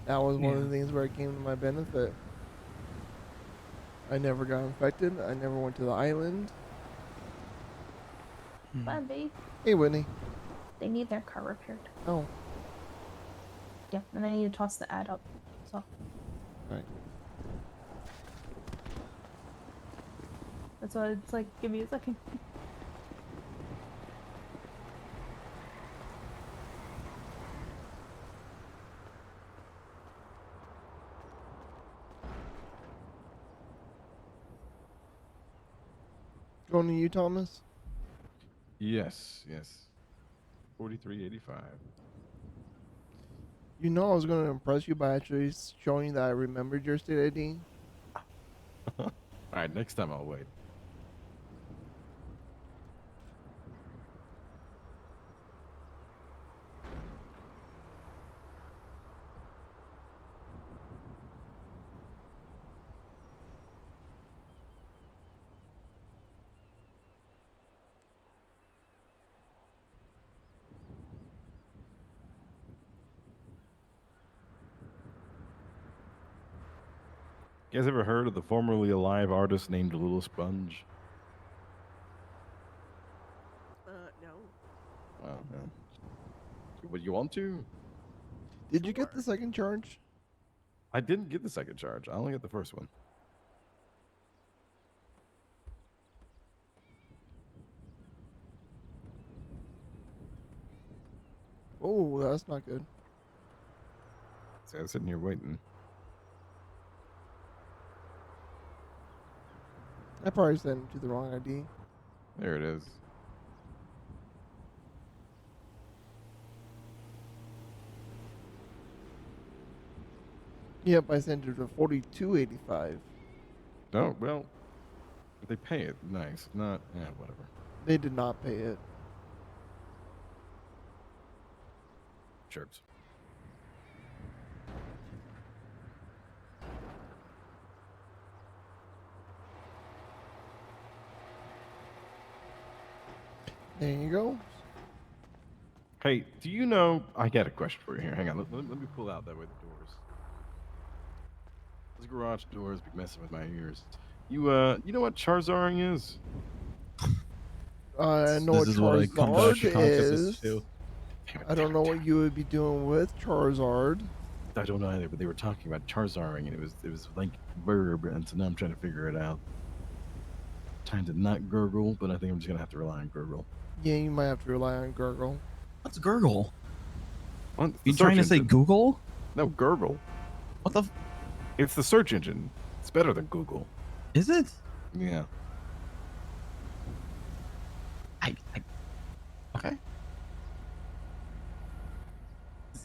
S2: That was one of the things where it came to my benefit. I never got infected. I never went to the island.
S14: Bambi,
S2: Hey, Whitney.
S14: they need their car repaired.
S2: Oh,
S14: Yeah, and I need to toss the ad up. So
S2: right.
S14: that's why it's like, give me a second.
S2: Going to you, Thomas?
S8: Yes. 4385.
S2: You know I was going to impress you by actually showing you that I remembered your state ID.
S8: All right, next time I'll wait. You guys ever heard of the formerly alive artist named Little Sponge?
S12: No.
S8: Oh, no. Would you want to?
S2: Did you get the second charge?
S8: I didn't get the second charge. I only got the first one.
S2: Oh, that's not good.
S8: So I was sitting here waiting.
S2: I probably sent it to the wrong ID.
S8: There it is.
S2: Yep, I sent it to 4285.
S8: Oh, well, if they pay it, nice. If not, whatever.
S2: They did not pay it.
S8: Chirps.
S2: There you go.
S8: Hey, do you know? I got a question for you here. Hang on. Let me pull out that way the doors. Those garage doors be messing with my ears. You know what Charzaring is?
S2: I know what Charizard is. I don't know what you would be doing with Charizard.
S8: I don't know either, but they were talking about Charzaring, and it was like verb, and so now I'm trying to figure it out. Trying to not gurgle, but I think I'm just gonna have to rely on gurgle.
S2: Yeah, you might have to rely on Gurgle.
S15: What's Gurgle?
S8: What?
S15: You trying to say Google?
S8: No, Gurgle.
S15: What the?
S8: It's the search engine. It's better than Google.
S15: Is it?
S8: Yeah.
S15: Okay.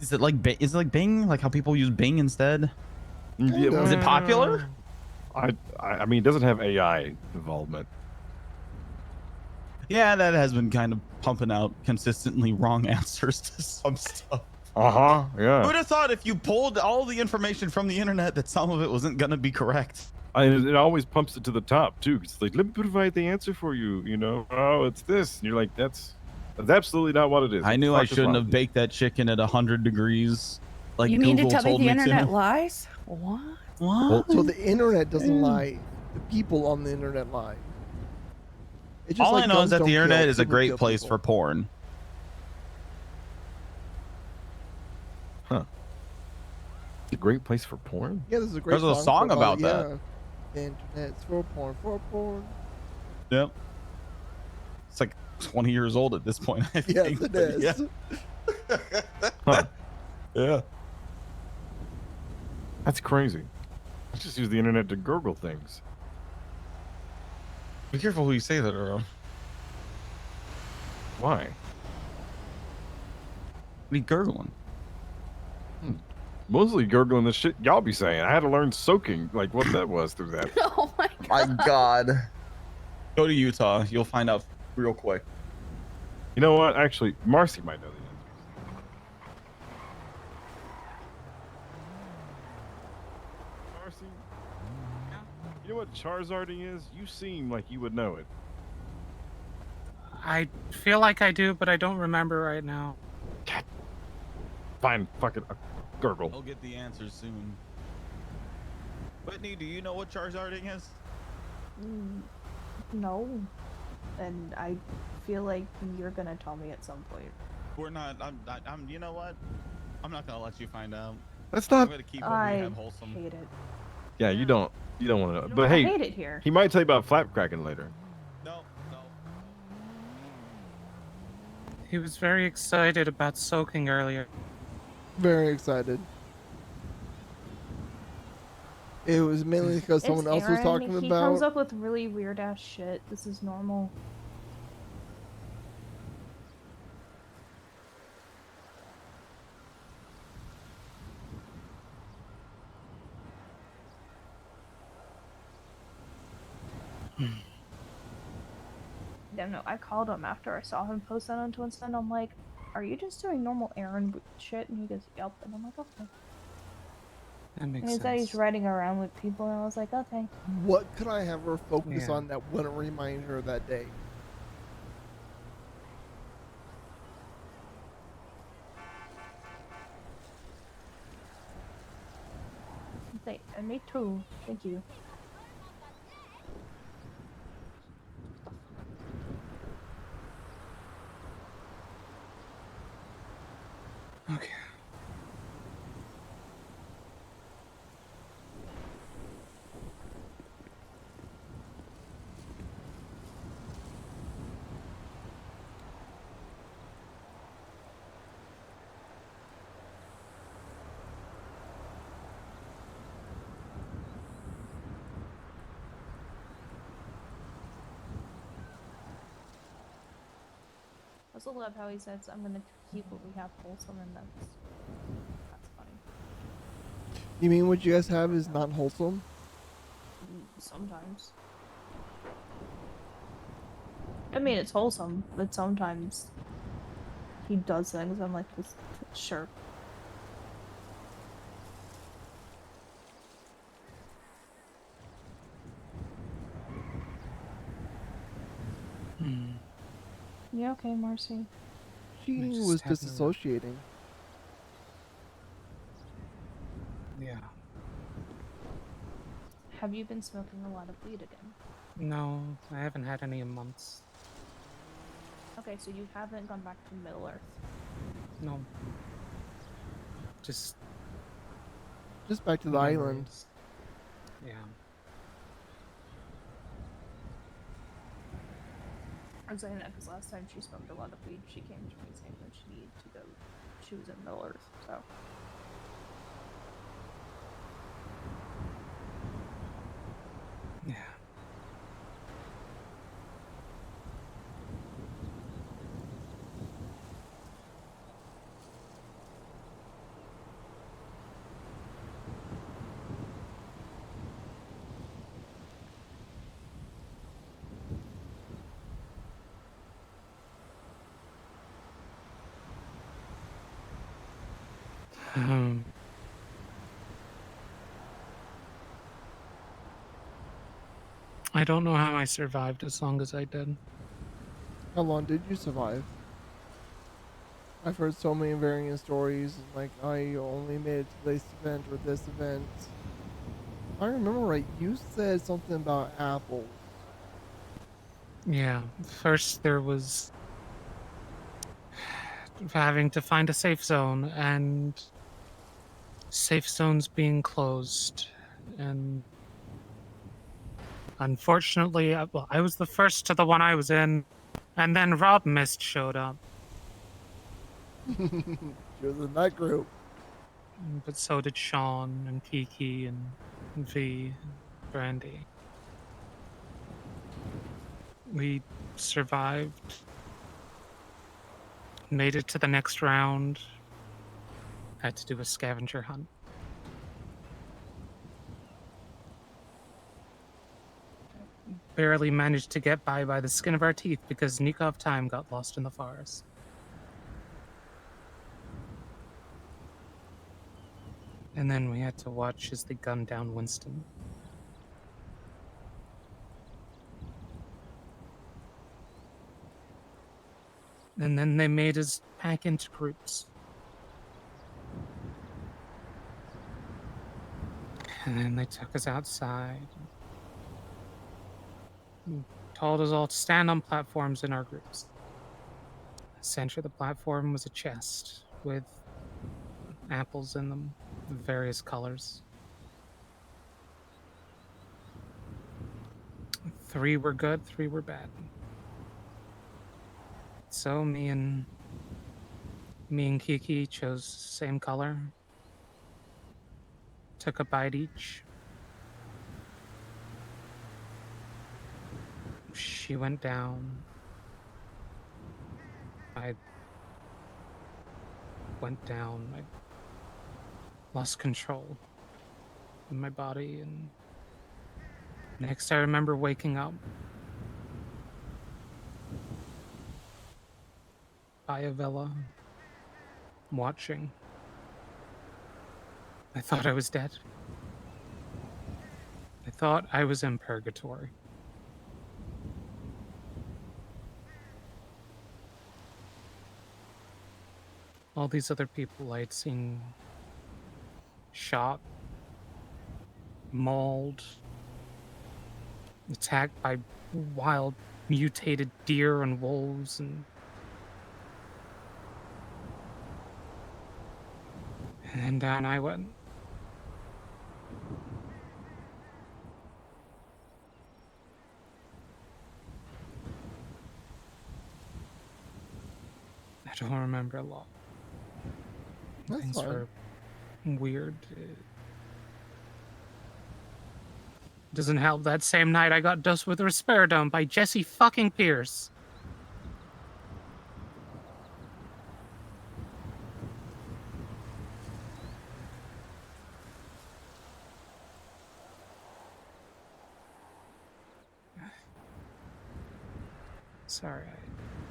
S15: Is it like is it like Bing? Like how people use Bing instead?
S8: Yeah,
S15: Is it popular?
S8: I mean, it doesn't have AI involvement.
S15: Yeah, that has been kind of pumping out consistently wrong answers to some stuff.
S8: Yeah.
S15: Who'd have thought if you pulled all the information from the internet that some of it wasn't gonna be correct?
S8: It always pumps it to the top too. It's like, let me provide the answer for you. You know, oh, it's this, and you're like, that's absolutely not what it is.
S15: I knew I shouldn't have baked that chicken at 100 degrees. Like
S16: You mean
S15: Google
S16: to tell me
S15: told
S16: the
S15: me
S16: internet
S15: to.
S16: lies? What?
S15: What?
S2: So the internet doesn't lie. The people on the internet lie. It's just
S15: All
S2: like
S15: I know is
S2: guns
S15: that
S2: don't
S15: the internet
S2: kill,
S15: is a
S2: people
S15: great
S2: kill
S15: place
S2: people.
S15: for porn.
S8: Huh. It's a great place for porn.
S2: Yeah, there's a great
S15: There's a song about that.
S2: Yeah. The internet's for porn, for porn.
S15: Yep. It's like 20 years old at this point, I
S2: Yes,
S15: think.
S2: it
S15: but
S2: is.
S15: Yeah.
S8: Huh.
S15: Yeah.
S8: That's crazy. I just use the internet to Google things.
S15: Be careful who you say that around.
S8: Why?
S15: What are you gurgling?
S8: Mostly gurgling the shit y'all be saying. I had to learn soaking, like what that was through that.
S14: Oh my
S15: My God. Go to Utah. You'll find out real quick.
S8: You know what? Actually, Marcy might know the answers. Marcy, you know what Charizarding is? You seem like you would know it.
S10: I feel like I do, but I don't remember right now.
S8: Fine, fuck it. Gurgle.
S15: I'll get the answer soon. Whitney, do you know what Charizarding is?
S14: No. And I feel like you're gonna tell me at some point.
S15: We're not. I'm. You know what? I'm not gonna let you find out.
S8: That's not.
S15: I'm gonna keep what we
S14: I
S15: have wholesome.
S14: hate it.
S8: Yeah, you don't want to know. But
S14: I
S8: hey,
S14: hate it here.
S8: he might tell you about flap cracking later.
S15: No.
S10: He was very excited about soaking earlier.
S2: Very excited. It was mainly because someone else was talking
S14: He comes
S2: about.
S14: up with really weird ass shit. This is normal. Yeah, no, I called him after I saw him post that on Twitter, and I'm like, "Are you just doing normal errand shit?" And he goes, "Yep." And I'm like, "Okay."
S10: That
S14: And
S10: makes
S14: he said he's
S10: sense.
S14: riding around with people, and I was like, "Okay."
S2: What could I have her focus
S10: Yeah.
S2: on that wouldn't remind her of that day?
S14: And me too. Thank you.
S10: Okay.
S14: I also love how he says, "I'm gonna keep what we have wholesome," and that's funny.
S2: You mean what you guys have is not wholesome?
S14: Sometimes. I mean, it's wholesome, but sometimes he does things. I'm like, sure. Yeah, okay, Marcy.
S2: She
S10: I just
S2: was
S10: have no-
S2: disassociating.
S10: Yeah.
S14: Have you been smoking a lot of weed again?
S10: No, I haven't had any in months.
S14: Okay, so you haven't gone back to Middle Earth.
S10: No. Just
S2: Just back to the island.
S10: memories. Yeah.
S14: I'm saying that because last time she smoked a lot of weed, she came to me saying that she needed to go. She was in Middle Earth, so.
S10: Yeah. I don't know how I survived as long as I did.
S2: How long did you survive? I've heard so many varying stories, like I only made it to this event or this event. If I remember right, you said something about apples.
S10: Yeah. First there was having to find a safe zone, and safe zones being closed, and unfortunately, well, I was the first to the one I was in, and then Rob Mist showed up.
S2: She was in that group.
S10: But so did Sean and Kiki and V and Brandy. We survived, made it to the next round, had to do a scavenger hunt. Barely managed to get by the skin of our teeth because Nikov time got lost in the forest. And then we had to watch as they gunned down Winston. And then they made us pack into groups. And then they took us outside and told us all to stand on platforms in our groups. The center of the platform was a chest with apples in them of various colors. 3 were good, 3 were bad. So me and Kiki chose same color. Took a bite each. She went down. I went down. I lost control in my body, and next I remember waking up by a villa, watching. I thought I was dead. I thought I was in purgatory. All these other people I'd seen shot, mauled, attacked by wild, mutated deer and wolves, and then down I went. I don't remember a lot.
S2: That's
S10: Things
S2: fine.
S10: were weird. It doesn't help that same night I got dosed with risperidone by Jesse fucking Pierce. Sorry.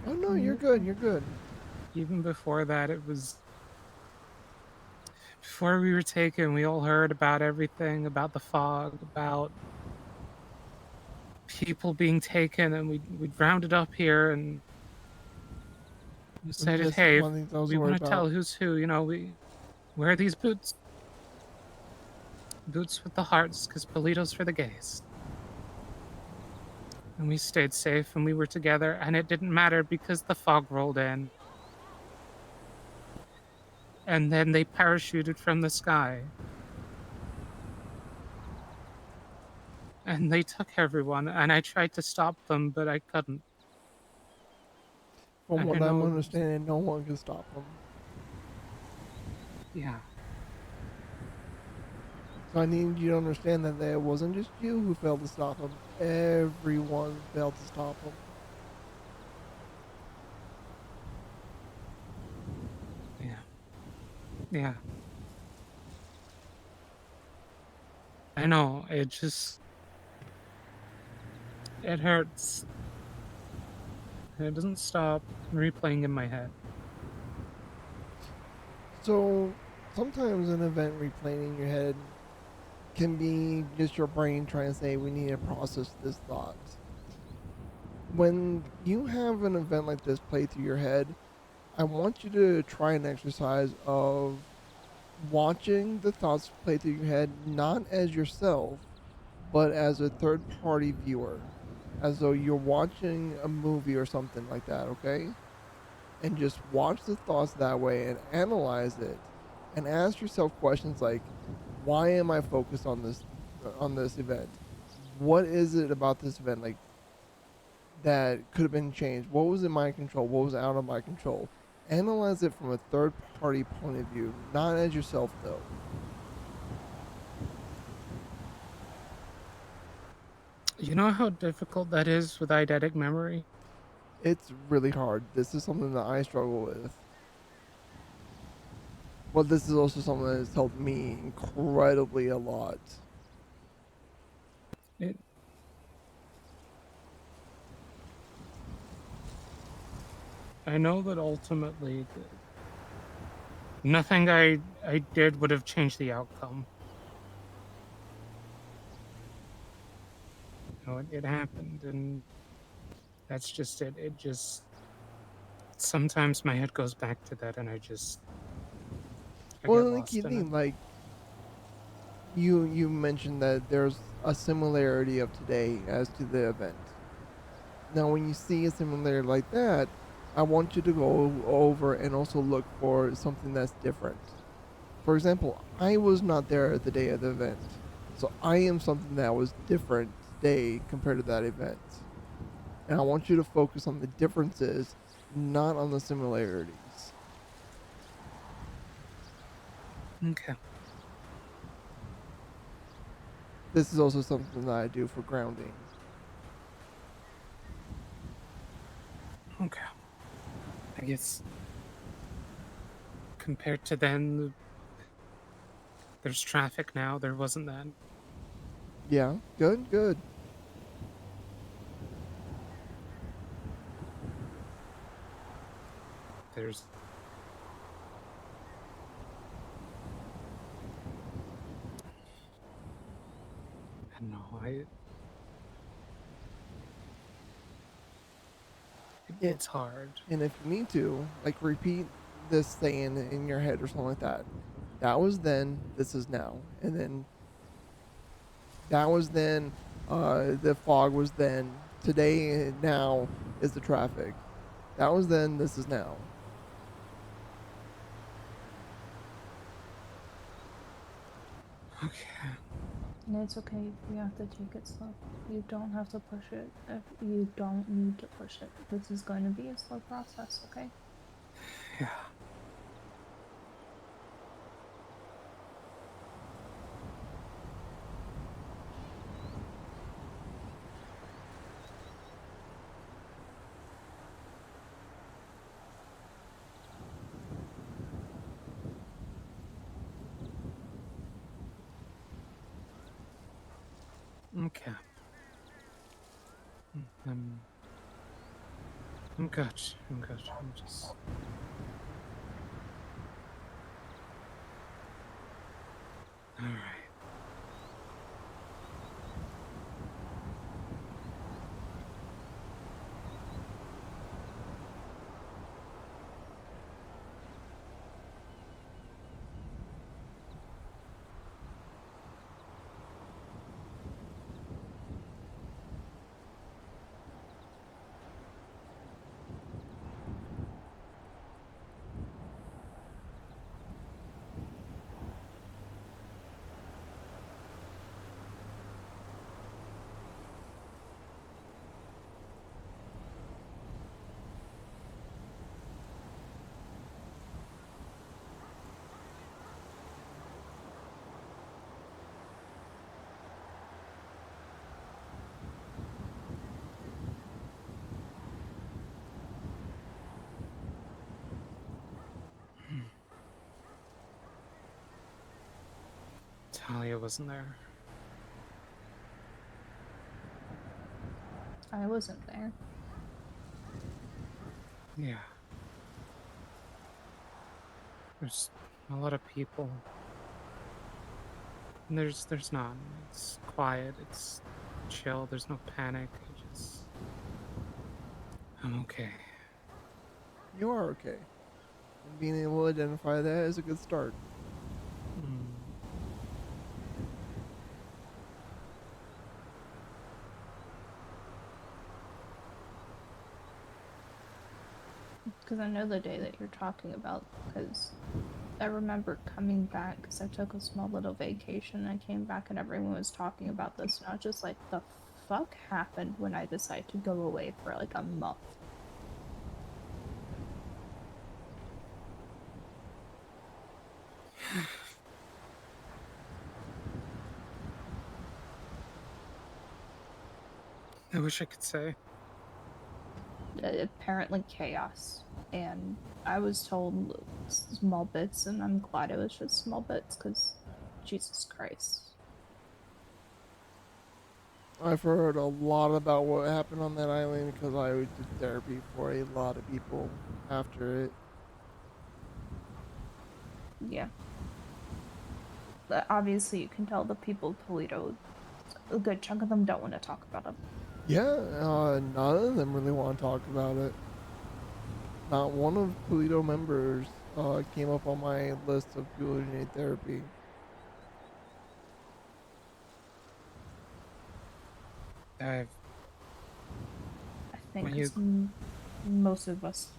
S2: Oh no, you're good. You're good.
S10: Even before that, it was... Before we were taken, we all heard about everything, about the fog, about people being taken, and we'd rounded up here and decided,
S2: just
S10: hey,
S2: one of the things I was
S10: we want
S2: worried
S10: to tell
S2: about.
S10: who's who, you know, we wear these boots. Boots with the hearts, because Polito's for the gays. And we stayed safe, and we were together, and it didn't matter because the fog rolled in. And then they parachuted from the sky. And they took everyone, and I tried to stop them, but I couldn't.
S2: From
S10: I
S2: what
S10: know
S2: I'm
S10: it was-
S2: understanding, no one can stop them.
S10: Yeah.
S2: So I need you to understand that it wasn't just you who failed to stop him. Everyone failed to stop him.
S10: Yeah. I know, it just... It hurts. It doesn't stop replaying in my head.
S2: So sometimes an event replaying in your head can be just your brain trying to say we need to process this thought. When you have an event like this play through your head, I want you to try an exercise of watching the thoughts play through your head not as yourself, but as a third party viewer. As though you're watching a movie or something like that, okay? And just watch the thoughts that way and analyze it and ask yourself questions like, why am I focused on this event? What is it about this event like that could have been changed? What was in my control? What was out of my control? Analyze it from a third party point of view, not as yourself though.
S10: You know how difficult that is with eidetic memory?
S2: It's really hard. This is something that I struggle with. But this is also something that has helped me incredibly a lot.
S10: I know that ultimately nothing I did would have changed the outcome. You know, it happened, and that's just it. It just sometimes my head goes back to that, and I get
S2: Well, the
S10: lost
S2: key
S10: in it.
S2: thing, like you mentioned that there's a similarity of today as to the event. Now, when you see a similarity like that, I want you to go over and also look for something that's different. For example, I was not there the day of the event, so I am something that was different today compared to that event. And I want you to focus on the differences, not on the similarities.
S10: Okay.
S2: This is also something that I do for grounding.
S10: Okay. I guess compared to then, there's traffic now. There wasn't then.
S2: Yeah, good, good.
S10: There's no, it's hard.
S2: And if you need to, like, repeat this saying in your head or something like that. That was then, this is now. And then that was then, the fog was then. Today, now is the traffic. That was then, this is now.
S10: Okay.
S14: And it's okay if you have to take it slow. You don't have to push it if you don't need to push it. This is going to be a slow process, okay?
S10: Yeah. Okay. I'm good. I'm good. I'm just. All right. Talia wasn't there.
S14: I wasn't there.
S10: Yeah. There's a lot of people. And there's none. It's quiet. It's chill. There's no panic. I'm okay.
S2: You are okay. And being able to identify that is a good start.
S14: Because I know the day that you're talking about, because I remember coming back because I took a small little vacation. I came back and everyone was talking about this, and I was just like, the fuck happened when I decided to go away for like a month?
S10: I wish I could say.
S14: Apparently chaos. And I was told small bits, and I'm glad it was just small bits because Jesus Christ.
S2: I've heard a lot about what happened on that island because I did therapy for a lot of people after it.
S14: Yeah. But obviously, you can tell the people of Toledo, a good chunk of them don't want to talk about it.
S2: Yeah, none of them really want to talk about it. Not one of Toledo members came up on my list of people who need therapy.
S10: I've
S14: I think
S10: When you-
S14: 'cause most of us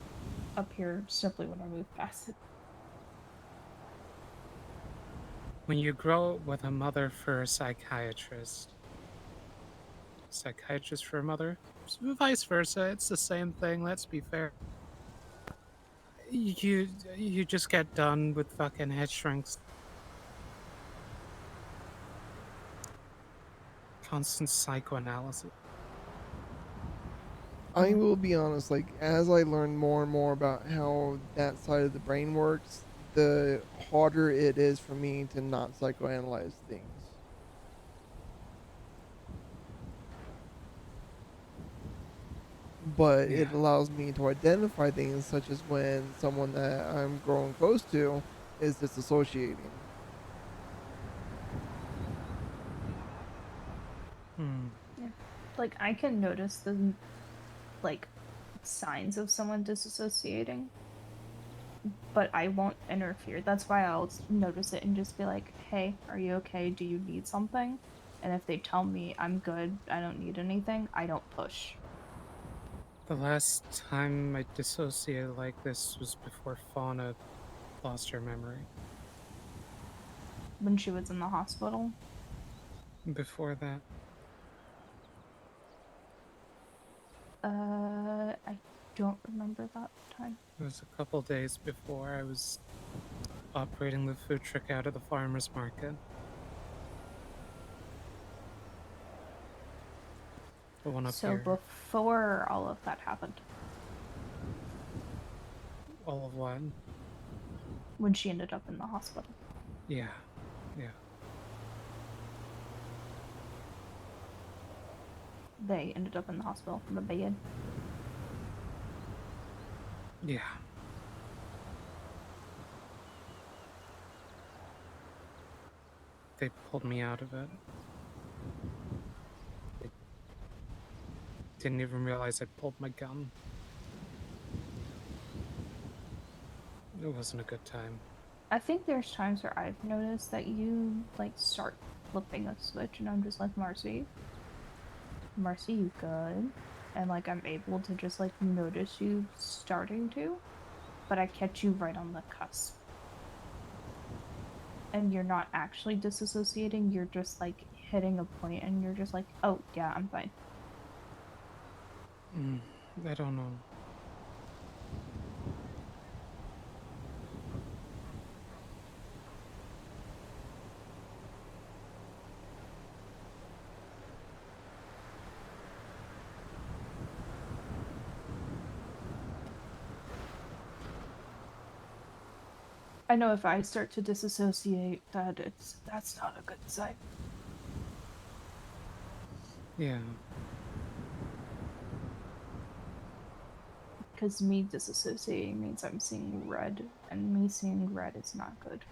S14: up here simply want to move past it.
S10: When you grow up with a mother for a psychiatrist for a mother, vice versa, it's the same thing, let's be fair. You just get done with fucking head shrinks. Constant psychoanalysis.
S2: I will be honest, like, as I learn more and more about how that side of the brain works, the harder it is for me to not psychoanalyze things. But it
S10: Yeah.
S2: allows me to identify things such as when someone that I'm growing close to is disassociating.
S14: Yeah. Like, I can notice the, like, signs of someone disassociating, but I won't interfere. That's why I'll notice it and just be like, hey, are you okay? Do you need something? And if they tell me I'm good, I don't need anything, I don't push.
S10: The last time I dissociated like this was before Fauna lost her memory.
S14: When she was in the hospital.
S10: Before that,
S14: I don't remember that time.
S10: it was a couple days before I was operating the food truck out of the farmer's market. The one up
S14: So
S10: here.
S14: before all of that happened,
S10: All of what?
S14: when she ended up in the hospital.
S10: Yeah. Yeah.
S14: They ended up in the hospital from a bed.
S10: Yeah. They pulled me out of it. They didn't even realize I pulled my gun. It wasn't a good time.
S14: I think there's times where I've noticed that you like start flipping a switch, and I'm just like, Marcy, you good? And like I'm able to just like notice you starting to, but I catch you right on the cusp. And you're not actually disassociating, you're just like hitting a point and you're just like, oh yeah, I'm fine.
S10: I don't know.
S14: I know if I start to disassociate, that's not a good sign.
S10: Yeah.
S14: Because me disassociating means I'm seeing red, and me seeing red is not good.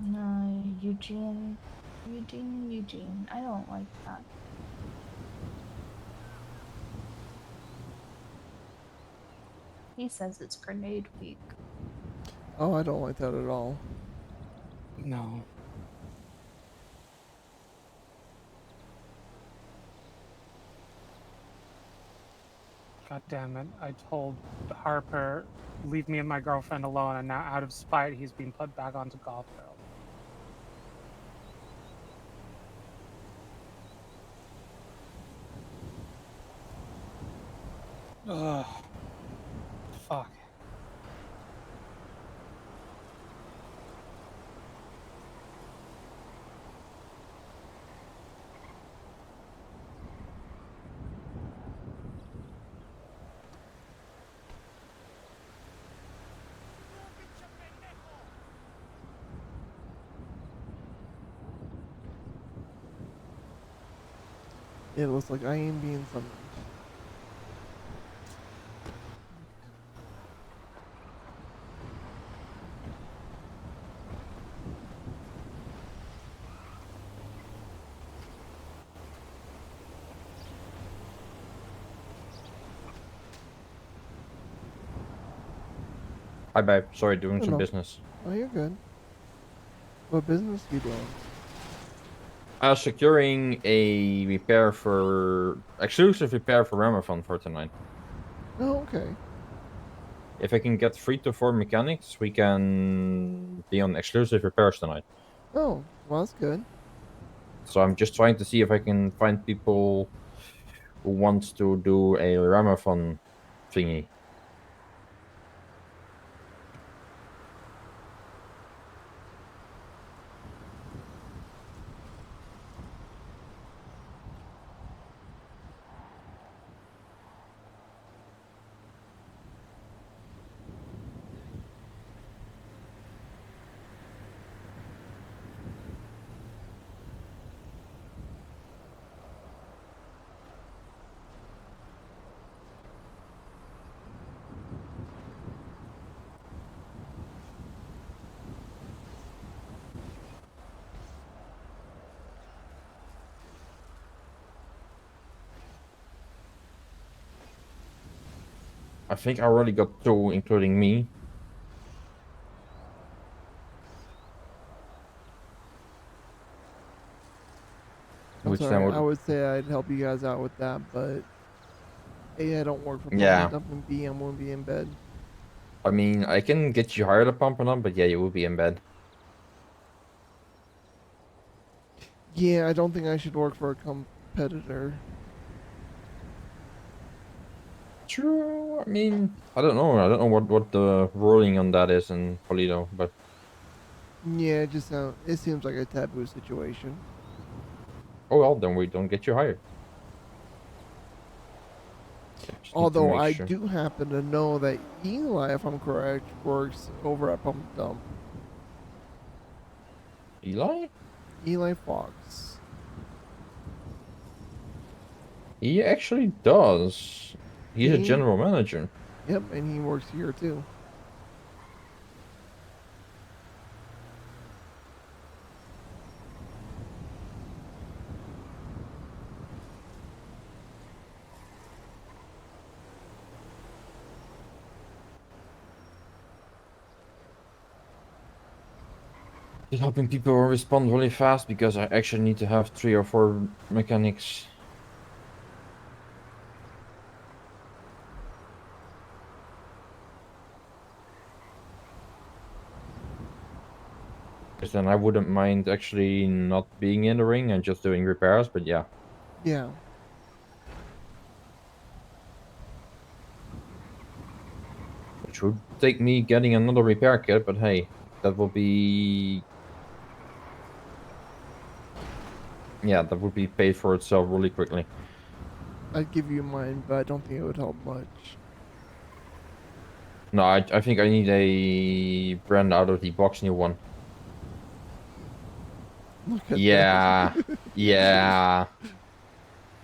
S14: No, Eugene. Eugene. I don't like that. He says it's grenade week.
S2: Oh, I don't like that at all.
S10: No. God damn it. I told Harper, leave me and my girlfriend alone, and now out of spite, he's been put back onto golf girl. Ugh. Fuck.
S2: It looks like I am being summoned.
S5: Hi, babe. Sorry, doing some
S2: Hello.
S5: business.
S2: Oh, you're good. What business you doing?
S5: Securing a repair for exclusive repair for Ramathon for tonight.
S2: Oh, okay.
S5: If I can get 3 to 4 mechanics, we can be on exclusive repairs tonight.
S2: Oh, well, that's good.
S5: So I'm just trying to see if I can find people who wants to do a Ramathon thingy. I think I already got 2, including me.
S2: I'm
S5: Which
S2: sorry.
S5: then
S2: I
S5: would...
S2: would say I'd help you guys out with that, but A, I don't work for Pump
S5: Yeah.
S2: and Dump, and B, I'm going to be in bed.
S5: I mean, I can get you hired at Pump and Up, but yeah, you will be in bed.
S2: Yeah, I don't think I should work for a competitor.
S5: True. I mean, I don't know. I don't know what the ruling on that is in Polito, but
S2: Yeah, it seems like a taboo situation.
S5: oh well, then we don't get you hired. Just need to
S2: Although
S5: make
S2: I
S5: sure.
S2: do happen to know that Eli, if I'm correct, works over at Pump and Dump.
S5: Eli?
S2: Eli Fox.
S5: He actually does. He's a
S2: He-
S5: general manager.
S2: Yep, and he works here too.
S5: Just hoping people will respond really fast because I actually need to have 3 or 4 mechanics. Because then I wouldn't mind actually not being in the ring and just doing repairs, but yeah.
S2: Yeah.
S5: Which would take me getting another repair kit, but hey, that will be... Yeah, that would be paid for itself really quickly.
S2: I'd give you mine, but I don't think it would help much.
S5: No, I think I need a brand out of the box new one.
S2: Look at
S5: Yeah,
S2: that.
S5: yeah.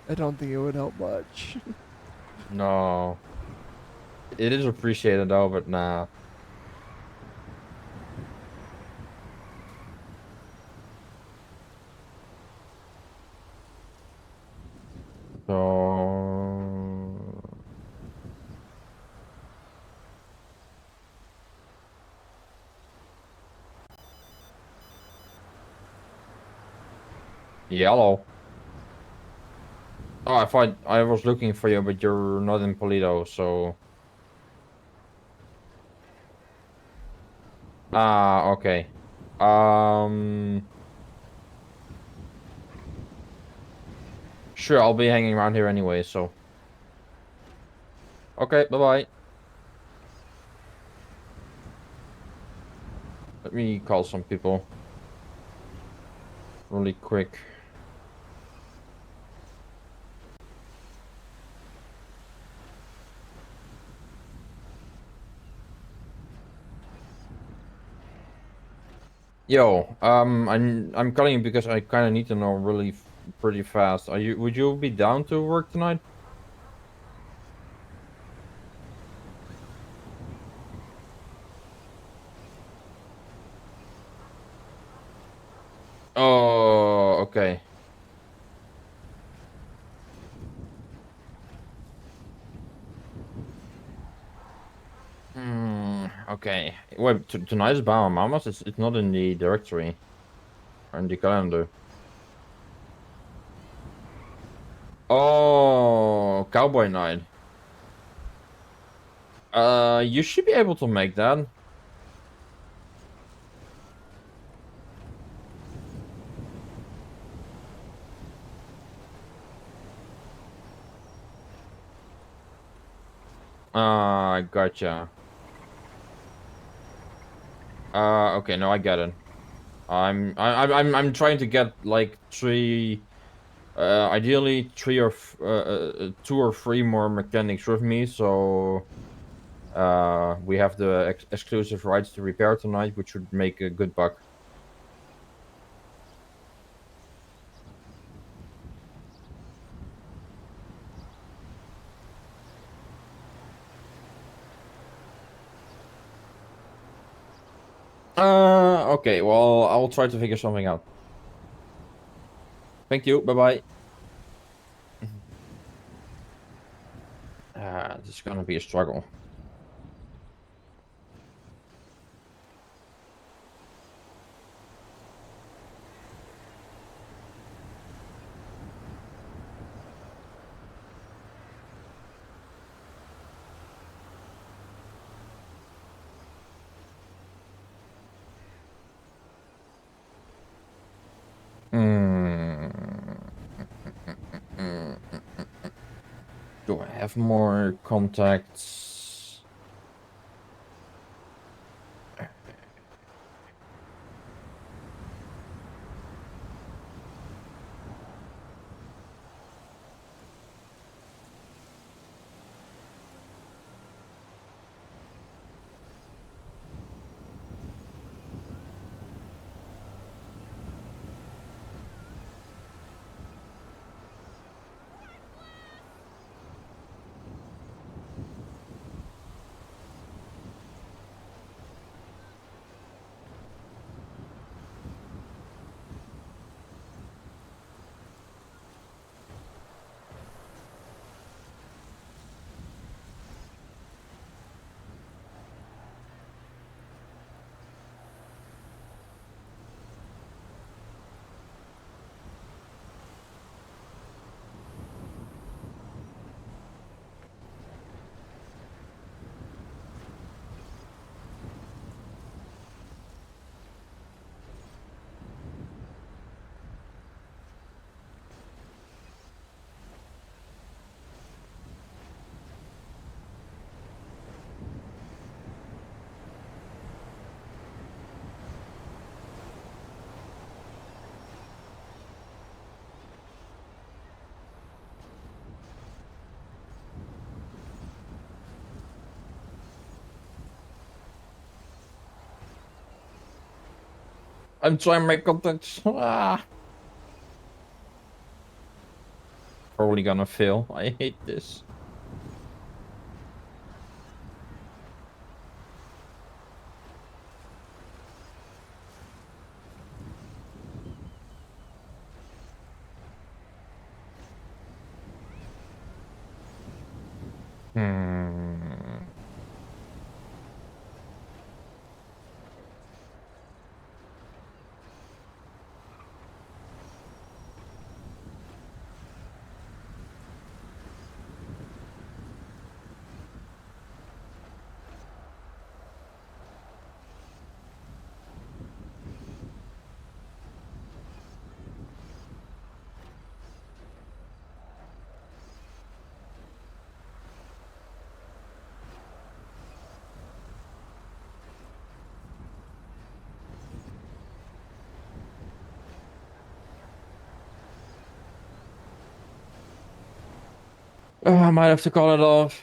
S2: I don't think it would help much.
S5: No. It is appreciated though, but nah. So yellow. Oh, I thought I was looking for you, but you're not in Polito, so. Ah, okay. Sure, I'll be hanging around here anyway, so. Okay, bye-bye. Let me call some people. Really quick. Yo, I'm calling you because I kind of need to know really pretty fast. Would you be down to work tonight? Oh, okay. Okay. Wait, tonight's Bama Mamas? It's not in the directory or in the calendar. Oh, Cowboy Night. You should be able to make that. Gotcha. Okay, no, I get it. I'm trying to get like three, ideally three or two or three more mechanics with me, so we have the exclusive rights to repair tonight, which would make a good buck. Okay, well, I'll try to figure something out. Thank you, bye-bye. This is gonna be a struggle. Do I have more contacts? I'm trying to make contacts. Probably gonna fail. I hate this. Hmm. Oh, I might have to call it off.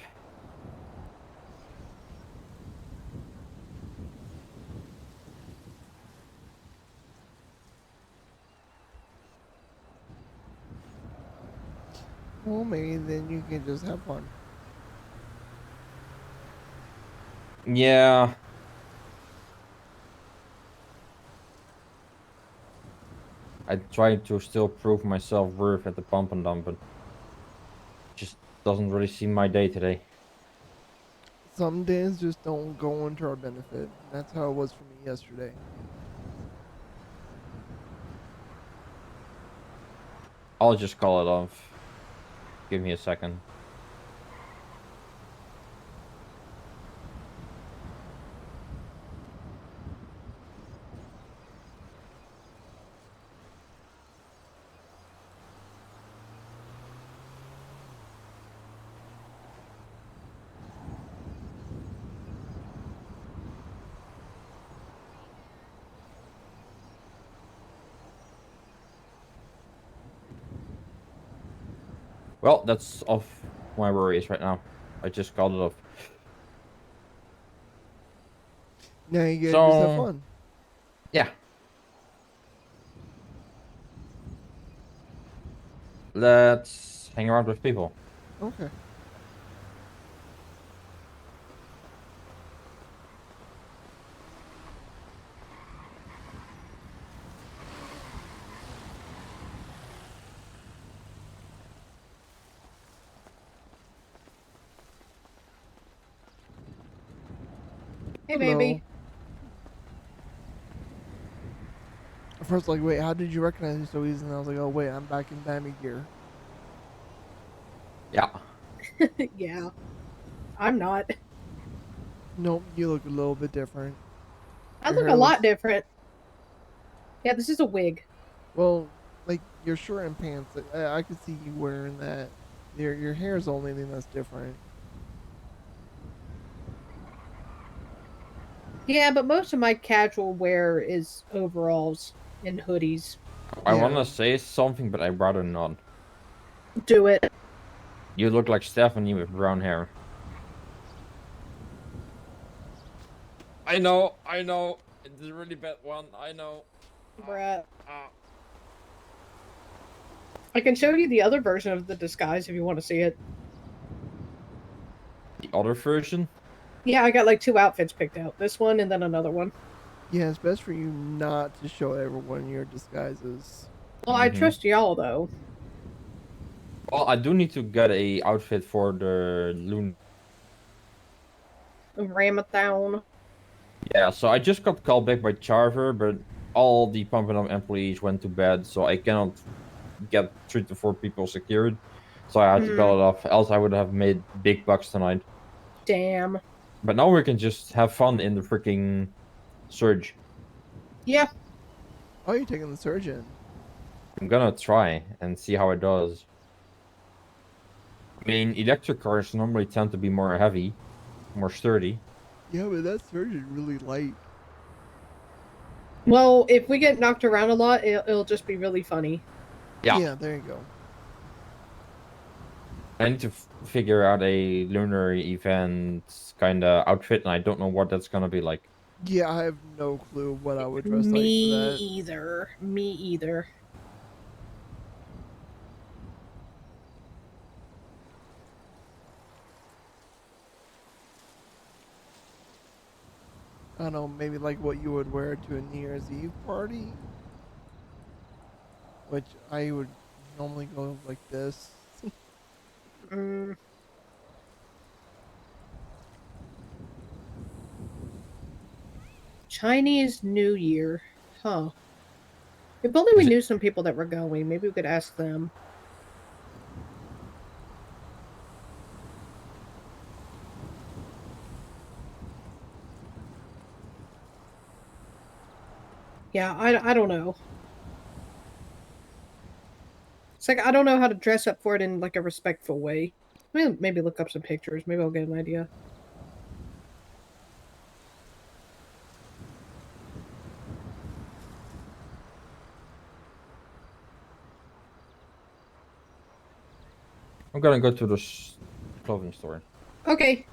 S2: Well, maybe then you can just have fun.
S5: Yeah. I tried to still prove my self-worth at the pump and dump, but just doesn't really seem my day today.
S2: Some days just don't go into our benefit. That's how it was for me yesterday.
S5: I'll just call it off. Give me a second. Well, that's off my worries right now. I just called it off.
S2: Now you gotta just have
S5: So,
S2: fun.
S5: yeah. Let's hang around with people.
S2: Okay.
S7: Hey, baby.
S2: At first, like, wait, how did you recognize me so easy? And I was like, oh, wait, I'm back in Bambi gear.
S5: Yeah.
S7: Yeah. I'm not.
S2: Nope, you look a little bit different.
S7: I
S2: Your
S7: look
S2: hair
S7: a lot
S2: looks-
S7: different. Yeah, this is a wig.
S2: Well, like, your shirt and pants, I could see you wearing that. Your hair is the only thing that's different.
S7: Yeah, but most of my casual wear is overalls and hoodies.
S5: I want to say something, but I'd rather not.
S7: Do it.
S5: You look like Stephanie with brown hair. I know. It's a really bad one. I know.
S7: Bruh. I can show you the other version of the disguise if you want to see it.
S5: The other version?
S7: Yeah, I got like 2 outfits picked out. This one and then another one.
S2: Yeah, it's best for you not to show everyone your disguises.
S7: Well, I trust y'all though.
S5: Well, I do need to get a outfit for the loon.
S7: Ramathon.
S5: Yeah, so I just got called back by Charver, but all the Pump and Dump employees went to bed, so I cannot get 3 to 4 people secured. So I had to call it off, else I would have made big bucks tonight.
S7: Damn.
S5: But now we can just have fun in the freaking surge.
S7: Yeah.
S2: Oh, you're taking the surgeon.
S5: I'm gonna try and see how it does. I mean, electric cars normally tend to be more heavy, more sturdy.
S2: Yeah, but that surgeon really light.
S7: Well, if we get knocked around a lot, it'll just be really funny.
S5: Yeah.
S2: There you go.
S5: I need to figure out a lunar event kind of outfit, and I don't know what that's gonna be like.
S2: Yeah, I have no clue what I would dress like for
S7: Me
S2: that.
S7: either. Me either.
S2: I don't know, maybe like what you would wear to a New Year's Eve party. Which I would normally go like this.
S7: Chinese New Year. Huh. If only we knew some people that were going, maybe we could ask them. Yeah, I don't know. It's like I don't know how to dress up for it in like a respectful way. Maybe look up some pictures. Maybe I'll get an idea.
S5: I'm gonna go to the clothing store.
S7: Okay.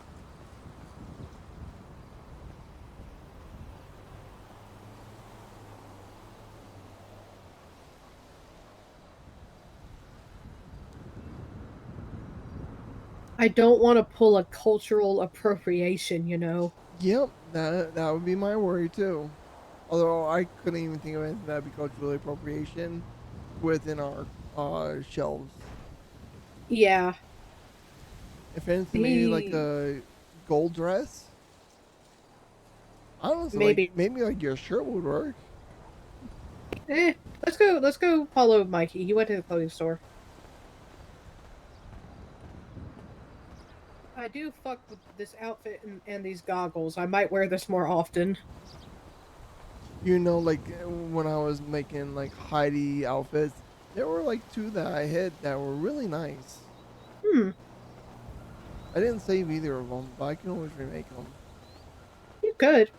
S7: I don't want to pull a cultural appropriation, you know.
S2: Yep, that would be my worry too. Although I couldn't even think of anything that'd be cultural appropriation within our shelves.
S7: Yeah.
S2: If anything, maybe like a gold dress. Honestly, maybe like your shirt would work.
S7: Let's go follow Mikey. He went to the clothing store. I do fuck with this outfit and these goggles. I might wear this more often.
S2: You know, like when I was making like Heidi outfits, there were like 2 that I hit that were really nice.
S7: Hmm.
S2: I didn't save either of them, but I can always remake them.
S7: You could.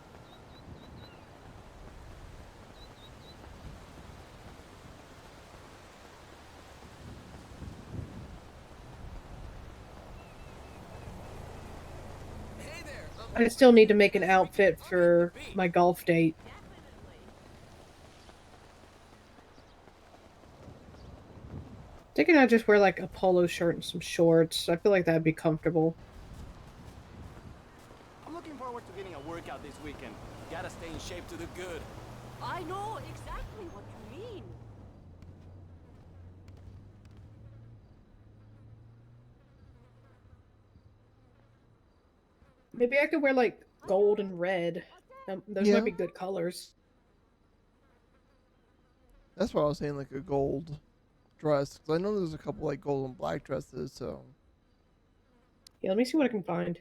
S7: I still need to make an outfit for my golf date. Thinking I'd just wear like a polo shirt and some shorts. I feel like that'd be comfortable.
S16: I'm looking forward to getting a workout this weekend. Gotta stay in shape to do good.
S12: I know exactly what you mean.
S7: Maybe I could wear like gold and red. Those might be good colors.
S2: That's why I was saying like a gold dress, because I know there's a couple like gold and black dresses. So
S7: Yeah, let me see what I can find.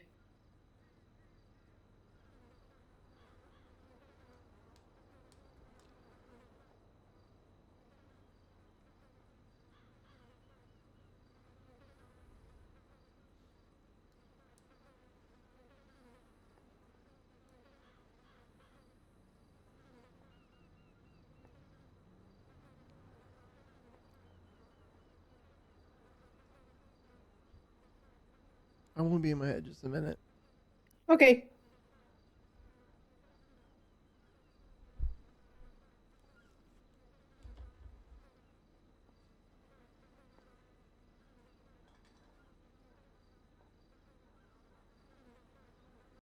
S2: I won't be in my head just a minute.
S7: Okay.